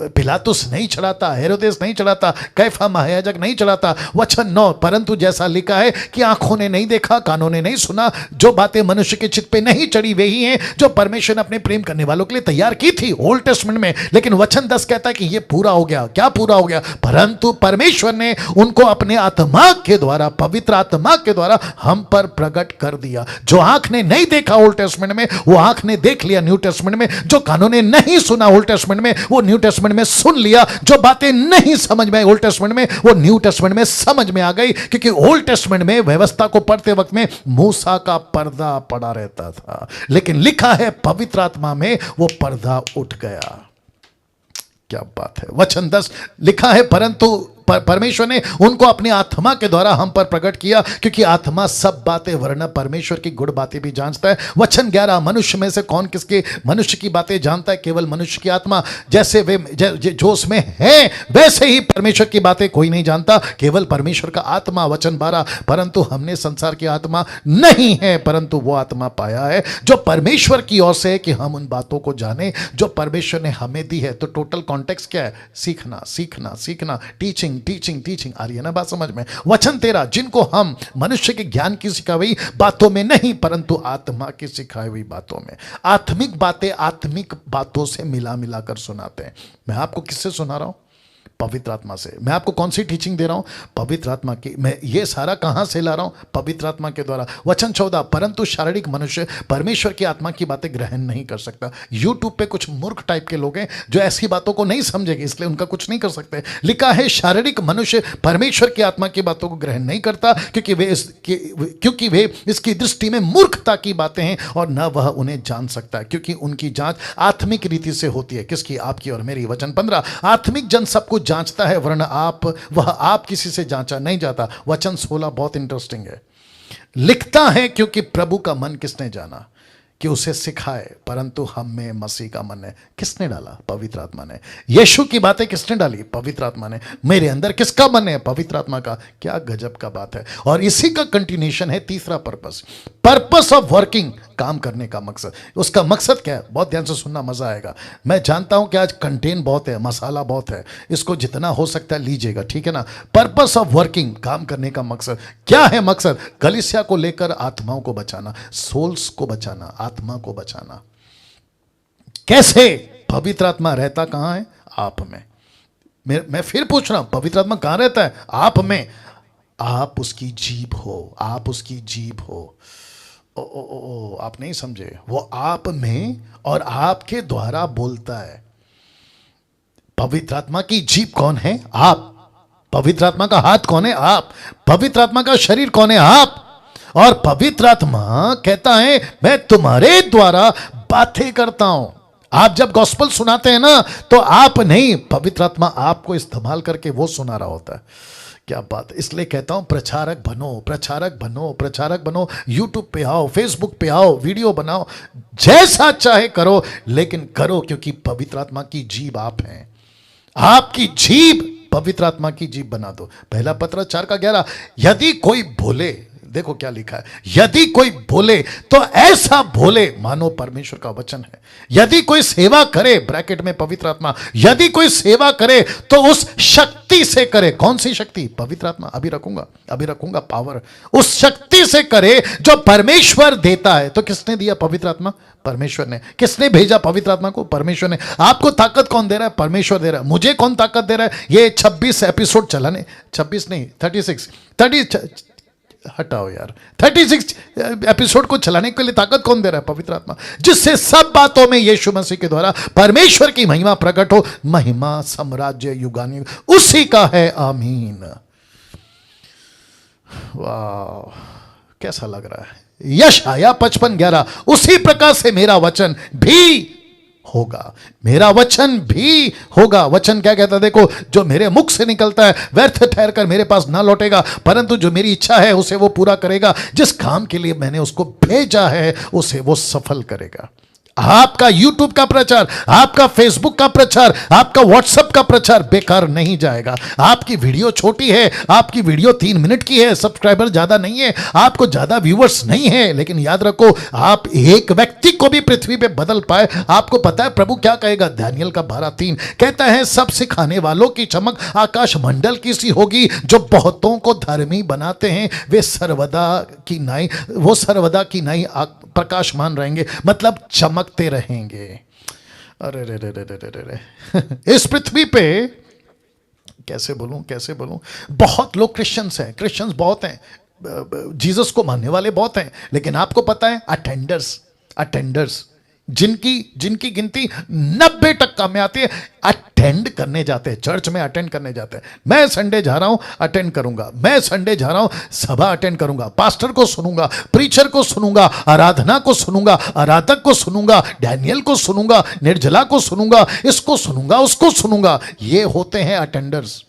पिलातुस नहीं चढ़ाता, हेरोदेस नहीं चढ़ाता, कैफा महायाजक नहीं चढ़ाता। वचन 9, परंतु जैसा लिखा है कि आंखों ने नहीं देखा, कानों ने नहीं सुना, जो बातें मनुष्य के चित्त पे नहीं चढ़ी वही हैं जो परमेश्वर ने अपने प्रेम करने वालों के लिए तैयार की थी ओल्ड टेस्टमेंट में। लेकिन वचन 10 कहता है कि ये पूरा हो गया। क्या पूरा हो गया? परंतु परमेश्वर ने उनको अपने आत्मा के द्वारा, पवित्र आत्मा के द्वारा हम पर प्रकट कर दिया। जो आंख ने नहीं देखा ओल्ड टेस्टमेंट में, वो आंख ने देख लिया न्यू टेस्टमेंट में। जो कानों ने नहीं सुना ओल्ड टेस्टमेंट में, वो न्यू टेस्टमेंट में सुन लिया। जो बातें नहीं समझ में आई ओल्ड टेस्टमेंट में, वो न्यू टेस्टमेंट में समझ में आ गई, क्योंकि ओल्ड टेस्टमेंट में व्यवस्था को पढ़ते वक्त में मूसा का पर्दा पड़ा रहता था, लेकिन लिखा है पवित्र आत्मा में वो पर्दा उठ गया। क्या बात है। वचन 10 लिखा है, परंतु परमेश्वर ने उनको अपने आत्मा के द्वारा हम पर प्रकट किया, क्योंकि आत्मा सब बातें वरना परमेश्वर की गुड़ बातें भी जानता है। वचन 11, मनुष्य में से कौन किसके मनुष्य की बातें जानता है? केवल मनुष्य की आत्मा। जैसे वे जो उसमें है वैसे ही परमेश्वर की बातें कोई नहीं जानता, केवल परमेश्वर का आत्मा। वचन 12, परंतु हमने संसार की आत्मा नहीं है, परंतु वो आत्मा पाया है जो परमेश्वर की ओर से है, कि हम उन बातों को जाने जो परमेश्वर ने हमें दी है। तो टोटल कॉन्टेक्स्ट क्या है? सीखना सीखना सीखना, टीचिंग टीचिंग टीचिंग। आ रही है ना बात समझ में? वचन 13, जिनको हम मनुष्य के ज्ञान की सिखाई हुई बातों में नहीं परंतु आत्मा की सिखाई हुई बातों में। आत्मिक बातें आत्मिक बातों से मिला मिलाकर सुनाते हैं। मैं आपको किससे सुना रहा हूं? पवित्र आत्मा से। मैं आपको कौन सी टीचिंग दे रहा हूं? पवित्र आत्मा की। मैं ये सारा कहां से ला रहा हूं? पवित्र आत्मा के द्वारा। वचन 14, परंतु शारीरिक मनुष्य परमेश्वर की आत्मा की बातें ग्रहण नहीं कर सकता। यूट्यूब पे कुछ मूर्ख टाइप के लोग हैं जो ऐसी बातों को नहीं समझेंगे, इसलिए उनका कुछ नहीं कर सकते। लिखा है, शारीरिक मनुष्य परमेश्वर की आत्मा की बातों को ग्रहण नहीं करता, क्योंकि वे इसकी दृष्टि में मूर्खता की बातें हैं और न वह उन्हें जान सकता है, क्योंकि उनकी जांच आत्मिक रीति से होती है। किसकी? आपकी और मेरी। वचन 15, आत्मिक जन सब कुछ जांचता है वरन वह आप किसी से जांचा नहीं जाता। वचन 16 बहुत इंटरेस्टिंग है। लिखता है क्योंकि प्रभु का मन किसने जाना कि उसे सिखाए, परंतु हम में मसीह का मन है। किसने डाला? पवित्र आत्मा ने। यीशु की बातें किसने डाली? पवित्र आत्मा ने। मेरे अंदर किसका मन है? पवित्र आत्मा का। क्या गजब का बात है। और इसी का कंटिन्यूएशन है तीसरा पर्पस ऑफ वर्किंग, काम करने का मकसद। उसका मकसद क्या है? बहुत ध्यान से सुनना, मजा आएगा। मैं जानता हूं कि आज कंटेंट बहुत है, मसाला बहुत है, इसको जितना हो सकता है लीजिएगा, ठीक है ना। पर्पस ऑफ वर्किंग, काम करने का मकसद क्या है? मकसद कलीसिया को लेकर आत्माओं को बचाना, सोल्स को बचाना, आत्मा को बचाना। कैसे? पवित्र आत्मा रहता कहां है? आप में। मैं फिर पूछ रहा हूं, पवित्र आत्मा कहां रहता है? आप में। आप उसकी जीभ हो, आप उसकी जीभ हो। आप नहीं समझे। वो आप में और आपके द्वारा बोलता है। पवित्र आत्मा की जीभ कौन है? आप। पवित्र आत्मा का हाथ कौन है? आप। पवित्र आत्मा का शरीर कौन है? आप। और पवित्र आत्मा कहता है मैं तुम्हारे द्वारा बातें करता हूं। आप जब गॉस्पेल सुनाते हैं ना, तो आप नहीं, पवित्र आत्मा आपको इस्तेमाल करके वो सुना रहा होता है। क्या बात। इसलिए कहता हूं प्रचारक बनो, प्रचारक बनो, प्रचारक बनो। यूट्यूब पे आओ, फेसबुक पे आओ, वीडियो बनाओ, जैसा चाहे करो, लेकिन करो क्योंकि पवित्र आत्मा की जीभ आप हैं। आपकी जीभ पवित्र आत्मा की जीभ बना दो। पहला पत्र 4:11, यदि कोई बोले, देखो क्या लिखा है, यदि कोई बोले तो ऐसा बोले मानो परमेश्वर का वचन है। यदि कोई सेवा करे, ब्रैकेट में पवित्र आत्मा, यदि कोई सेवा करे तो उस शक्ति से करे। कौन सी शक्ति? पवित्र आत्मा। अभी रखूंगा पावर। उस शक्ति से करे जो परमेश्वर देता है। तो किसने दिया? पवित्र आत्मा, परमेश्वर ने। किसने भेजा पवित्र आत्मा को? परमेश्वर ने। आपको ताकत कौन दे रहा है? परमेश्वर दे रहा है। मुझे कौन ताकत दे रहा है? ये 26 एपिसोड चलाने, 26 नहीं 36 हटाओ यार, 36 एपिसोड को चलाने के लिए ताकत कौन दे रहा है? पवित्र आत्मा, जिससे सब बातों में यीशु मसीह के द्वारा परमेश्वर की महिमा प्रकट हो। महिमा साम्राज्य युगानुयुग उसी का है। आमीन। वाह, कैसा लग रहा है। यशाया 55:11, उसी प्रकार से मेरा वचन भी होगा, मेरा वचन भी होगा। वचन क्या कहता है? देखो, जो मेरे मुख से निकलता है व्यर्थ ठहर कर मेरे पास ना लौटेगा, परंतु जो मेरी इच्छा है उसे वो पूरा करेगा। जिस काम के लिए मैंने उसको भेजा है उसे वो सफल करेगा। आपका यूट्यूब का प्रचार, आपका फेसबुक का प्रचार, आपका व्हाट्सएप का प्रचार बेकार नहीं जाएगा। आपकी वीडियो छोटी है, आपकी वीडियो 3 मिनट की है, सब्सक्राइबर ज्यादा नहीं है, आपको ज्यादा व्यूअर्स नहीं है, लेकिन याद रखो आप एक व्यक्ति को भी पृथ्वी पे बदल पाए। आपको पता है प्रभु क्या कहेगा? दानियल का 12:3 कहता है, सब सिखाने वालों की चमक आकाश मंडल की सी होगी, जो बहुतों को धर्मी बनाते हैं वे सर्वदा की नाई प्रकाशमान रहेंगे, मतलब चमकते रहेंगे। अरे रे रे रे रे रे रे इस पृथ्वी पे कैसे बोलूं, बहुत लोग क्रिश्चियंस हैं, क्रिश्चियंस बहुत हैं, जीसस को मानने वाले बहुत हैं, लेकिन आपको पता है अटेंडर्स जिनकी गिनती 90% में आती है, अटेंड करने जाते हैं, चर्च में अटेंड करने जाते हैं। मैं संडे जा रहा हूं, अटेंड करूंगा। मैं संडे जा रहा हूं, सभा अटेंड करूंगा, पास्टर को सुनूंगा, प्रीचर को सुनूंगा, आराधना को सुनूंगा, आराधक को सुनूंगा, डैनियल को सुनूंगा, निर्जला को सुनूंगा, इसको सुनूंगा, उसको सुनूंगा। ये होते हैं अटेंडर्स।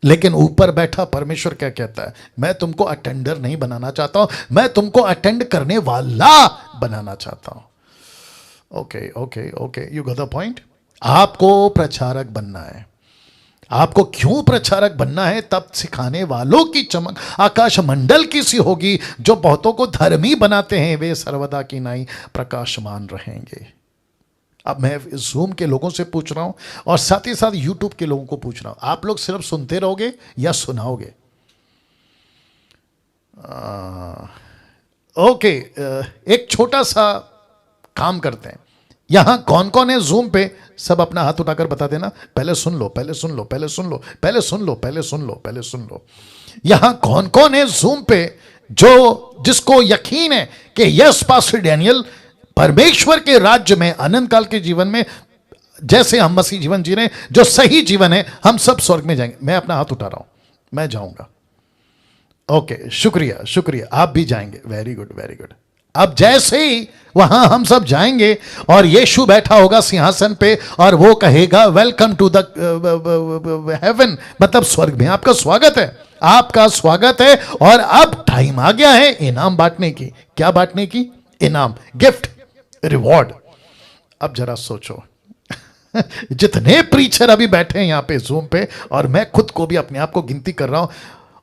लेकिन ऊपर बैठा परमेश्वर क्या कहता है? मैं तुमको अटेंडर नहीं बनाना चाहता हूं, मैं तुमको अटेंड करने वाला बनाना चाहता हूं। Okay, you got the point. आपको प्रचारक बनना है। आपको क्यों प्रचारक बनना है? तब सिखाने वालों की चमक आकाश मंडल की सी होगी, जो बहुतों को धर्मी बनाते हैं वे सर्वदा की नाई प्रकाशमान रहेंगे। अब मैं जूम के लोगों से पूछ रहा हूं और साथ ही साथ यूट्यूब के लोगों को पूछ रहा हूं, आप लोग सिर्फ सुनते रहोगे या सुनाओगे? ओके, एक छोटा सा काम करते हैं। यहां कौन कौन है जूम पे? सब अपना हाथ उठाकर बता देना। पहले सुन लो। यहां कौन कौन है जूम पे जिसको यकीन है कि यस पास्टर डैनियल परमेश्वर के राज्य में, अनंत काल के जीवन में, जैसे हम मसीह जीवन जी रहे हैं, जो सही जीवन है, हम सब स्वर्ग में जाएंगे। मैं अपना हाथ उठा रहा हूं, मैं जाऊंगा। ओके, शुक्रिया, आप भी जाएंगे। Very good. अब जैसे ही वहां हम सब जाएंगे और यीशु बैठा होगा सिंहासन पे और वो कहेगा वेलकम टू द हेवन, मतलब स्वर्ग में आपका स्वागत है, आपका स्वागत है। और अब टाइम आ गया है इनाम बांटने की। क्या बांटने की? इनाम, गिफ्ट, रिवॉर्ड। अब जरा सोचो जितने प्रीचर अभी बैठे हैं यहां पे जूम पे, और मैं खुद को भी अपने आप को गिनती कर रहा हूं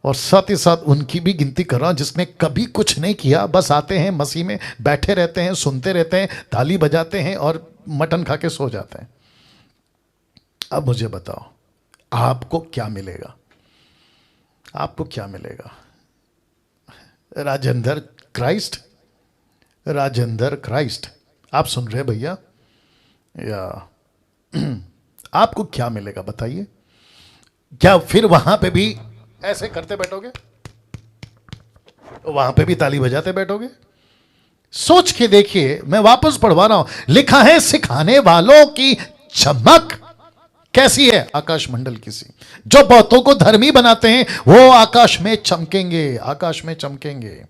और साथ ही साथ उनकी भी गिनती कर रहा हूं जिसने कभी कुछ नहीं किया, बस आते हैं मसीह में, बैठे रहते हैं, सुनते रहते हैं, ताली बजाते हैं और मटन खा के सो जाते हैं। अब मुझे बताओ आपको क्या मिलेगा? आपको क्या मिलेगा? राजेंद्र क्राइस्ट, राजेंद्र क्राइस्ट, आप सुन रहे भैया? या आपको क्या मिलेगा बताइए? क्या फिर वहां पे भी ऐसे करते बैठोगे? वहां पे भी ताली बजाते बैठोगे? सोच के देखिए, मैं वापस पढ़वा रहा हूं। लिखा है सिखाने वालों की चमक कैसी है? आकाश मंडल की सी। जो बहुतों को धर्मी बनाते हैं वो आकाश में चमकेंगे, आकाश में चमकेंगे।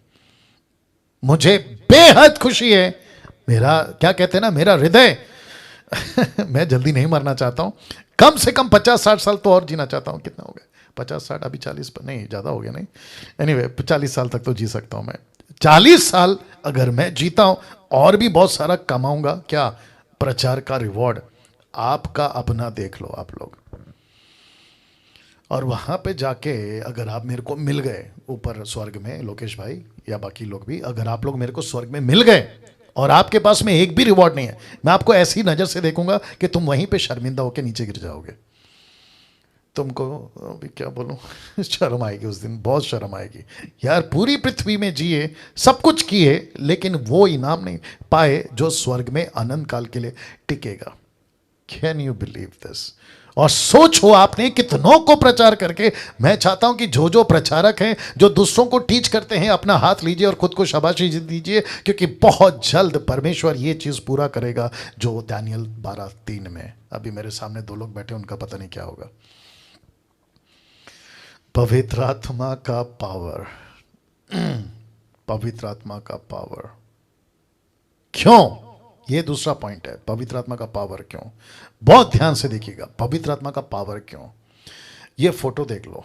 मुझे बेहद खुशी है, मेरा क्या कहते हैं ना, मेरा हृदय मैं जल्दी नहीं मरना चाहता हूं, कम से कम 50-60 साल तो और जीना चाहता हूं। कितना हो गया? 50-60, अभी 40 पर नहीं, ज्यादा हो गया नहीं, एनीवे 40 साल तक तो जी सकता हूं मैं। 40 साल अगर मैं जीता हूं और भी बहुत सारा कमाऊंगा। क्या? प्रचार का रिवॉर्ड। आपका अपना देख लो आप लोग। और वहां पे जाके अगर आप मेरे को मिल गए ऊपर स्वर्ग में, लोकेश भाई या बाकी लोग भी, अगर आप लोग मेरे को स्वर्ग में मिल गए और आपके पास में एक भी रिवॉर्ड नहीं है, मैं आपको ऐसी नजर से देखूंगा कि तुम वहीं पे शर्मिंदा होकर नीचे गिर जाओगे। तुमको अभी क्या बोलूं शर्म आएगी उस दिन, बहुत शर्म आएगी यार। पूरी पृथ्वी में जिए, सब कुछ किए, लेकिन वो इनाम नहीं पाए जो स्वर्ग में अनंत काल के लिए टिकेगा। Can you believe this? और सोचो आपने कितनों को प्रचार करके, मैं चाहता हूं कि जो जो प्रचारक हैं, जो दूसरों को टीच करते हैं, अपना हाथ लीजिए और खुद को शाबाशी दीजिए, क्योंकि बहुत जल्द परमेश्वर ये चीज पूरा करेगा जो दानियल 12:3 में। अभी मेरे सामने 2 लोग बैठे, उनका पता नहीं क्या होगा। पवित्र आत्मा का पावर, पवित्र आत्मा का पावर। क्यों? ये दूसरा पॉइंट है, पवित्र आत्मा का पावर क्यों। बहुत ध्यान से देखिएगा, पवित्र आत्मा का पावर क्यों। ये फोटो देख लो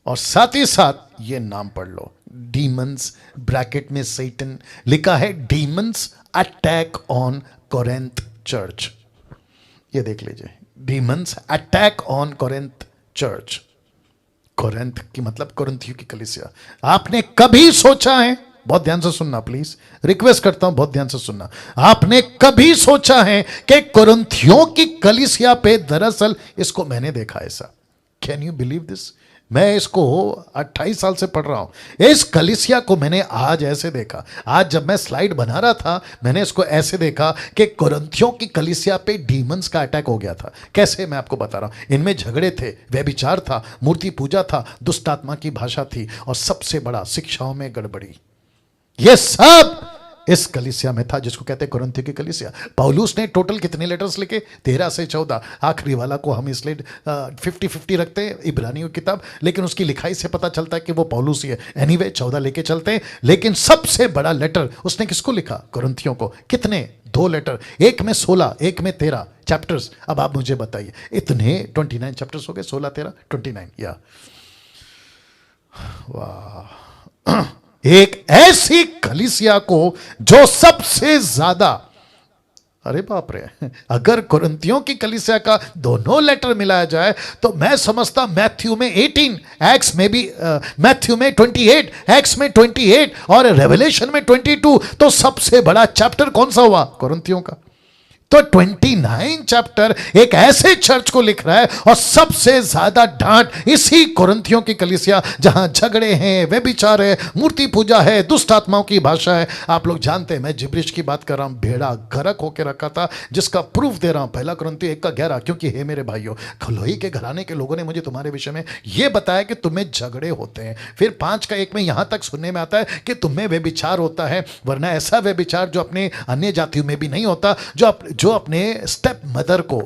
और साथ ही साथ ये नाम पढ़ लो, डीमंस, ब्रैकेट में सैटन लिखा है, demons attack on Corinth church. ये देख लीजिए, demons attack on Corinth church. Corinth की मतलब कोरिन्थियों की कलीसिया। आपने कभी सोचा है, बहुत ध्यान से सुनना प्लीज, रिक्वेस्ट करता हूं, बहुत ध्यान से सुनना। आपने कभी सोचा है कि कोरिन्थियों की कलीसिया पे दरअसल, इसको मैंने देखा ऐसा। Can you believe this? मैं इसको 28 साल से पढ़ रहा हूं। इस कलीसिया को मैंने आज ऐसे देखा। आज जब मैं स्लाइड बना रहा था, मैंने इसको ऐसे देखा कि कोरिन्थियों की कलीसिया पे डीमंस का अटैक हो गया था। कैसे? मैं आपको बता रहा हूं। इनमें झगड़े थे, व्यभिचार था, मूर्ति पूजा था, दुष्ट आत्मा की भाषा थी, और सबसे बड़ा शिक्षाओं में गड़बड़ी। ये सब इस कलीसिया में था जिसको कहते हैं कोरिन्थियों की कलीसिया। पौलुस ने टोटल कितने लेटर्स लिखे? 13 से 14। आखिरी वाला को हम इसलिए 50-50 रखते हैं, इब्रानियों की किताब, लेकिन उसकी लिखाई से पता चलता है कि वो पौलुस ही है। एनीवे 14 लेके चलते हैं, लेकिन सबसे बड़ा लेटर उसने किसको लिखा? कोरिन्थियों को। कितने? 2 लेटर, एक में 16, एक में 13 चैप्टर्स। अब आप मुझे बताइए, इतने 29 चैप्टर्स हो गए, 16, 13, 29। या वाह, एक ऐसी कलीसिया को जो सबसे ज्यादा, अरे बाप रे, अगर कोरिन्थियों की कलीसिया का दोनों लेटर मिलाया जाए तो मैं समझता मैथ्यू में 18, एक्स में भी मैथ्यू में 28, एक्स में 28 और रेवलेशन में 22, तो सबसे बड़ा चैप्टर कौन सा हुआ? कोरिन्थियों का। तो 29 चैप्टर एक ऐसे चर्च को लिख रहा है, और सबसे ज्यादा डांट इसी कोरिन्थियों की कलीसिया, जहां झगड़े हैं, व्यभिचार है, मूर्ति पूजा है, दुष्ट आत्माओं की भाषा है। आप लोग जानते हैं मैं जिब्रिश की बात कर रहा हूं, भेड़ा गरक होकर रखा था, जिसका प्रूफ दे रहा हूं 1 कुरिन्थियों 1:11। क्योंकि हे मेरे भाइयों, खलोई के घराने के लोगों ने मुझे तुम्हारे विषय में यह बताया कि तुम्हें झगड़े होते हैं। फिर 5:1 में यहां तक सुनने में आता है कि तुम्हें व्यभिचार होता है, वरना ऐसा व्यभिचार जो अपने अन्य जातियों में भी नहीं होता, जो अपने स्टेप मदर को,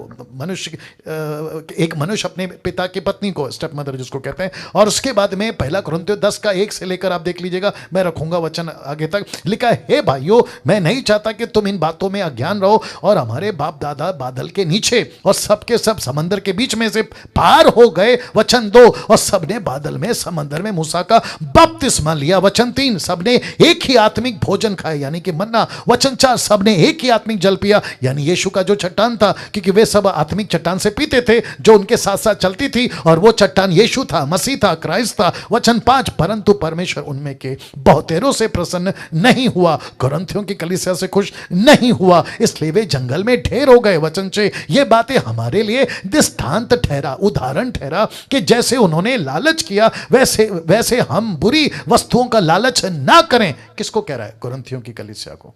एक मनुष्य अपने पिता की पत्नी को स्टेप मदर जिसको कहते हैं, और उसके बाद में 1 कुरिन्थियों 10 का 1 से लेकर आप देख लीजिएगा, मैं रखूंगा वचन आगे तक, लिखा है, हे भाइयों, मैं नहीं चाहता कि तुम इन बातों में अज्ञान रहो, और हमारे बाप दादा बादल के नीचे और सबके सब समंदर के बीच में से पार हो गए, वचन 2, और सबने बादल में समंदर में मूसा का बपतिस्मा लिया, वचन 3, सबने एक ही आत्मिक भोजन खाए यानी कि मन्ना, वचन 4, सबने एक ही आत्मिक जल पिया यानी यीशु का जो चट्टान था, क्योंकि वे सब आत्मिक चट्टान से पीते थे जो उनके साथ साथ चलती थी, और वो चट्टान यीशु था, मसीह था, क्राइस्ट था, वचन 5, परंतु परमेश्वर उनमें के बहुतेरों से प्रसन्न नहीं हुआ, कुरिन्थियों की कलीसिया से खुश नहीं हुआ, इसलिए वे जंगल में ढेर हो गए, वचन 6, ये बातें हमारे लिए दृष्टांत ठहरा, उदाहरण ठहरा कि जैसे उन्होंने लालच किया वैसे हम बुरी वस्तुओं का लालच ना करें। किसको कह रहा है? कुरिन्थियों की कलीसिया को।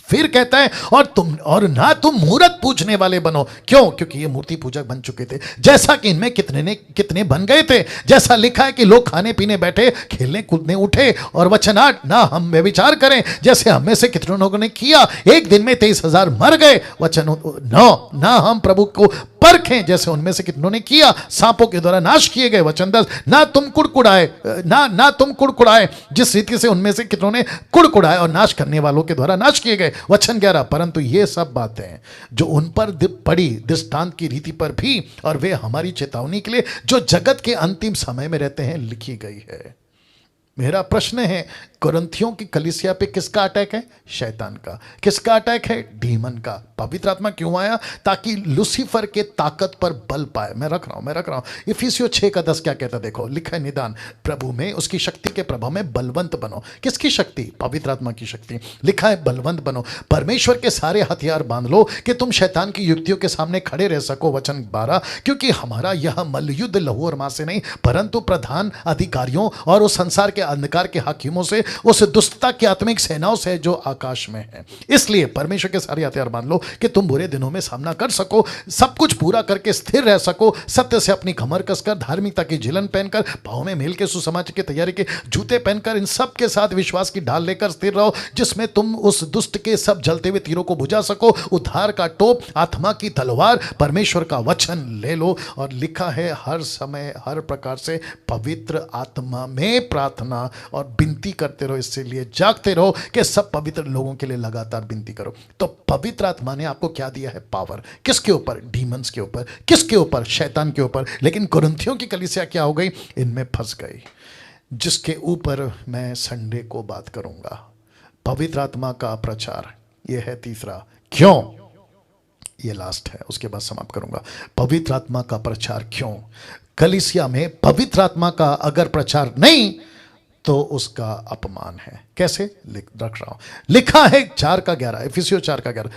फिर कहता है, और ना तुम मूर्त पूजने वाले बनो। क्यों? क्योंकि ये मूर्ति पूजक बन चुके थे, जैसा कि इनमें कितने बन गए थे, जैसा लिखा है कि लोग खाने पीने बैठे, खेलने कूदने उठे, और वचन 8, ना हम व्यभिचार करें जैसे हम में से कितने लोगों ने किया, एक दिन में 23,000 मर गए, वचन 9, ना हम प्रभु को परखें जैसे उनमें से कितनों ने किया, सांपों के द्वारा नाश किए गए, वचन 10, ना तुम कुड़कुड़ाए जिस रीति से उनमें से कितनों ने कुड़कुड़ाए और नाश करने वालों के द्वारा नाश किए गए, वचन 11, परंतु ये सब बातें जो उन पर पड़ी दृष्टांत की रीति पर भी, और वे हमारी चेतावनी के लिए जो जगत के अंतिम समय में रहते हैं लिखी गई है। मेरा प्रश्न है, कुरिन्थियों की कलीसिया पे किसका अटैक है? शैतान का। किसका अटैक है? डीमन का। पवित्र आत्मा क्यों आया? ताकि लूसीफर के ताकत पर बल पाए। मैं रख रहा हूं इफिसियों 6 का 10 क्या कहता है? देखो, लिखा है, निदान प्रभु में उसकी शक्ति के प्रभाव में बलवंत बनो। किसकी शक्ति? पवित्र आत्मा की शक्ति। लिखा है बलवंत बनो, परमेश्वर के सारे हथियार बांध लो कि तुम शैतान की युक्तियों के सामने खड़े रह सको, वचन 12, क्योंकि हमारा यह मल्लयुद्ध लहू और मांस से नहीं परंतु प्रधान अधिकारियों और उस संसार के अंधकार के हाकिमों से, उस दुष्टता की आत्मिक सेनाओं से जो आकाश में है। इसलिए परमेश्वर के सारे हथियार बांध लो कि तुम बुरे दिनों में सामना कर सको, सब कुछ पूरा करके स्थिर रह सको, सत्य से अपनी कमर कसकर, धार्मिकता की झिलन पहनकर, पांव में मेल के सुसमाचार की तैयारी के जूते पहनकर, इन सब के साथ विश्वास की ढाल लेकर स्थिर रहो, जिसमें तुम उस दुष्ट के सब जलते हुए तीरों को बुझा सको। उद्धार का टोप, आत्मा की तलवार, परमेश्वर का वचन ले लो। और लिखा है, हर समय हर प्रकार से पवित्र आत्मा में प्रार्थना और विनती करते रहो, इसलिए जागते रहो कि सब पवित्र लोगों के लिए लगातार विनती करो। तो पवित्र आत्मा ने आपको क्या दिया है? पावर। किसके ऊपर? डीमंस के ऊपर। किसके ऊपर? शैतान के ऊपर। लेकिन कुरिन्थियों की कलीसिया क्या हो गई? इनमें फंस गई, जिसके ऊपर मैं संडे को बात करूंगा। पवित्र आत्मा का प्रचार, यह है तीसरा। क्यों? ये लास्ट है, उसके बाद समाप्त करूंगा। पवित्र आत्मा का प्रचार क्यों? कलीसिया में पवित्र आत्मा का अगर प्रचार नहीं तो उसका अपमान है। कैसे? रख रहा हूं, लिखा है 4 का 11, इफिसियों 4 का 11,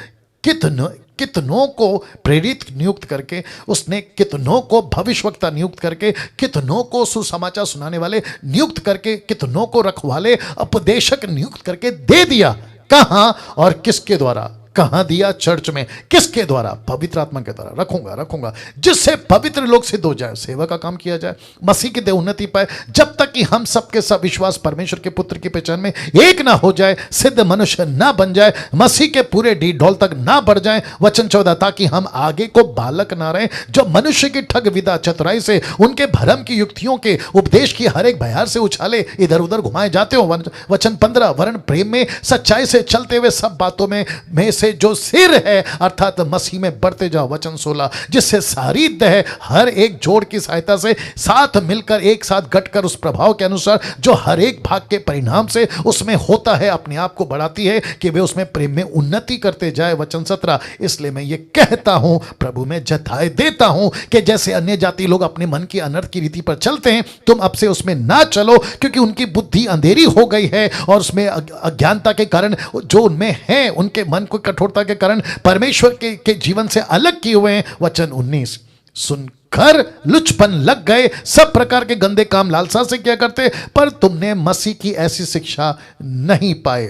कितनों को प्रेरित नियुक्त करके, उसने कितनों को भविष्यवक्ता नियुक्त करके, कितनों को सुसमाचार सुनाने वाले नियुक्त करके, कितनों को रखवाले उपदेशक नियुक्त करके दे दिया। कहां और किसके द्वारा? कहां दिया? चर्च में। किसके द्वारा? पवित्र आत्मा के द्वारा। रखूंगा जिससे पवित्र लोग सिद्ध हो जाए, सेवा का काम किया जाए, मसीह की देह उन्नति पाए, जब तक कि हम सबके सब विश्वास परमेश्वर के पुत्र की पहचान में एक ना हो जाए, सिद्ध मनुष्य ना बन जाए, मसीह के पूरे ढोल तक ना बढ़ जाए, वचन 14, ताकि हम आगे को बालक ना रहे जो मनुष्य की ठग विदा चतुराई से, उनके भरम की युक्तियों के उपदेश की हर एक बयार से उछाले इधर उधर घुमाए जाते हो। वचन 15, वरन प्रेम में सच्चाई से चलते हुए सब बातों में से जो सिर है अर्थात मसीह में बढ़ते जाओ। वचन 16, जिससे सारी देह हर एक जोड़ की सहायता से साथ मिलकर एक साथ घटकर उस प्रभाव के अनुसार जो हर एक भाग के परिणाम से उसमें होता है, अपने आप को बढ़ाती है कि वे उसमें प्रेम में उन्नति करते जाए। वचन 17, इसलिए मैं ये कहता हूं, प्रभु में जताए देता हूं कि जैसे अन्य जाति लोग अपने मन की अनर्थ की रीति पर चलते हैं, तुम अब से उसमें ना चलो, क्योंकि उनकी बुद्धि अंधेरी हो गई है और उसमें अज्ञानता के कारण जो उनमें है, उनके मन को कठोरता के कारण परमेश्वर के जीवन से अलग किए हुए हैं। वचन 19, सुनकर लुचपन लग गए, सब प्रकार के गंदे काम लालसा से किया करते, पर तुमने मसीह की ऐसी शिक्षा नहीं पाए।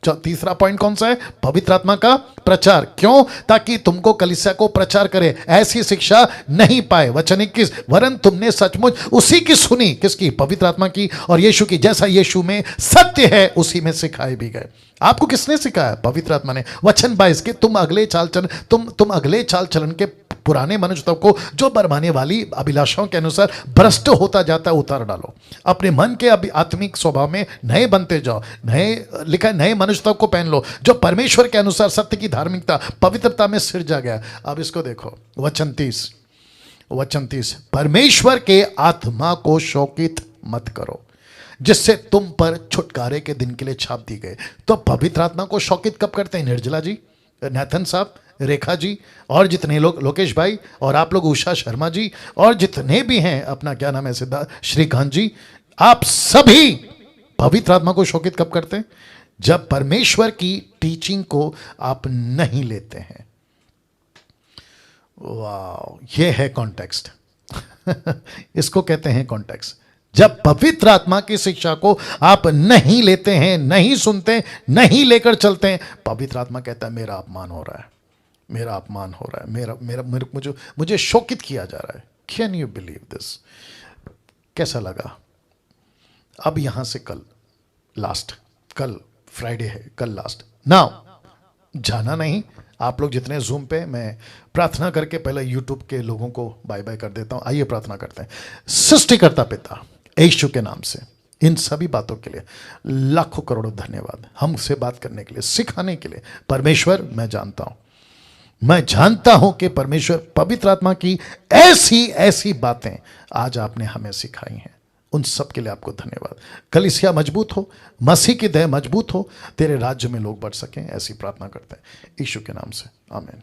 तीसरा पॉइंट कौन सा है? पवित्र आत्मा का प्रचार। क्यों? ताकि तुमको कलीसिया को प्रचार करे, ऐसी शिक्षा नहीं पाए। वचन 21, वरन तुमने सचमुच उसी की सुनी, किसकी? पवित्र आत्मा की, और यीशु की, जैसा यीशु में सत्य है उसी में सिखाए भी गए। आपको किसने सिखाया? पवित्र आत्मा ने। वचन 22 के तुम अगले चाल चलन तुम अगले चाल चलन के पुराने मनुष्य को जो बरमाने वाली अभिलाषाओं के अनुसार भ्रष्ट होता जाता है उतार डालो। अपने मन के आत्मिक स्वभाव में नए बनते जाओ। नए लिखा है, नए मनुष्यत्व को पहन लो जो परमेश्वर के अनुसार सत्य की धार्मिकता पवित्रता में सिरजा गया। अब इसको देखो, वचन 30, परमेश्वर के आत्मा को शोकित मत करो जिससे तुम पर छुटकारे के दिन के लिए छाप दी गए। तो पवित्र आत्मा को शोकित कब करते हैं? निर्जला जी, नैथन साहब, रेखा जी, और जितने लोग, लोकेश भाई, और आप लोग, उषा शर्मा जी, और जितने भी हैं, अपना क्या नाम है, सिद्धार्थ, श्रीकांत जी, आप सभी पवित्र आत्मा को शोकित कब करते हैं? जब परमेश्वर की टीचिंग को आप नहीं लेते हैं। वाह, ये है कॉन्टेक्स्ट। इसको कहते हैं कॉन्टेक्स्ट। जब पवित्र आत्मा की शिक्षा को आप नहीं लेते हैं, नहीं सुनते, नहीं लेकर चलते हैं, पवित्र आत्मा कहता है मेरा अपमान हो रहा है, मेरा अपमान हो रहा है, मेरा मेरा मेरे मुझे शोकित किया जा रहा है। Can you believe this? कैसा लगा? अब यहां से कल लास्ट, कल फ्राइडे है, कल लास्ट। नाउ जाना नहीं, आप लोग जितने जूम पे, मैं प्रार्थना करके पहले यूट्यूब के लोगों को बाय बाय कर देता हूं। आइए प्रार्थना करते हैं। सृष्टिकर्ता पिता, यीशु के नाम से इन सभी बातों के लिए लाखों करोड़ों धन्यवाद, हमसे बात करने के लिए, सिखाने के लिए। परमेश्वर, मैं जानता हूं कि परमेश्वर पवित्र आत्मा की ऐसी ऐसी बातें आज आपने हमें सिखाई हैं। उन सब के लिए आपको धन्यवाद। कलीसिया मजबूत हो, मसीह की देह मजबूत हो, तेरे राज्य में लोग बढ़ सकें, ऐसी प्रार्थना करते हैं यीशु के नाम से, आमीन।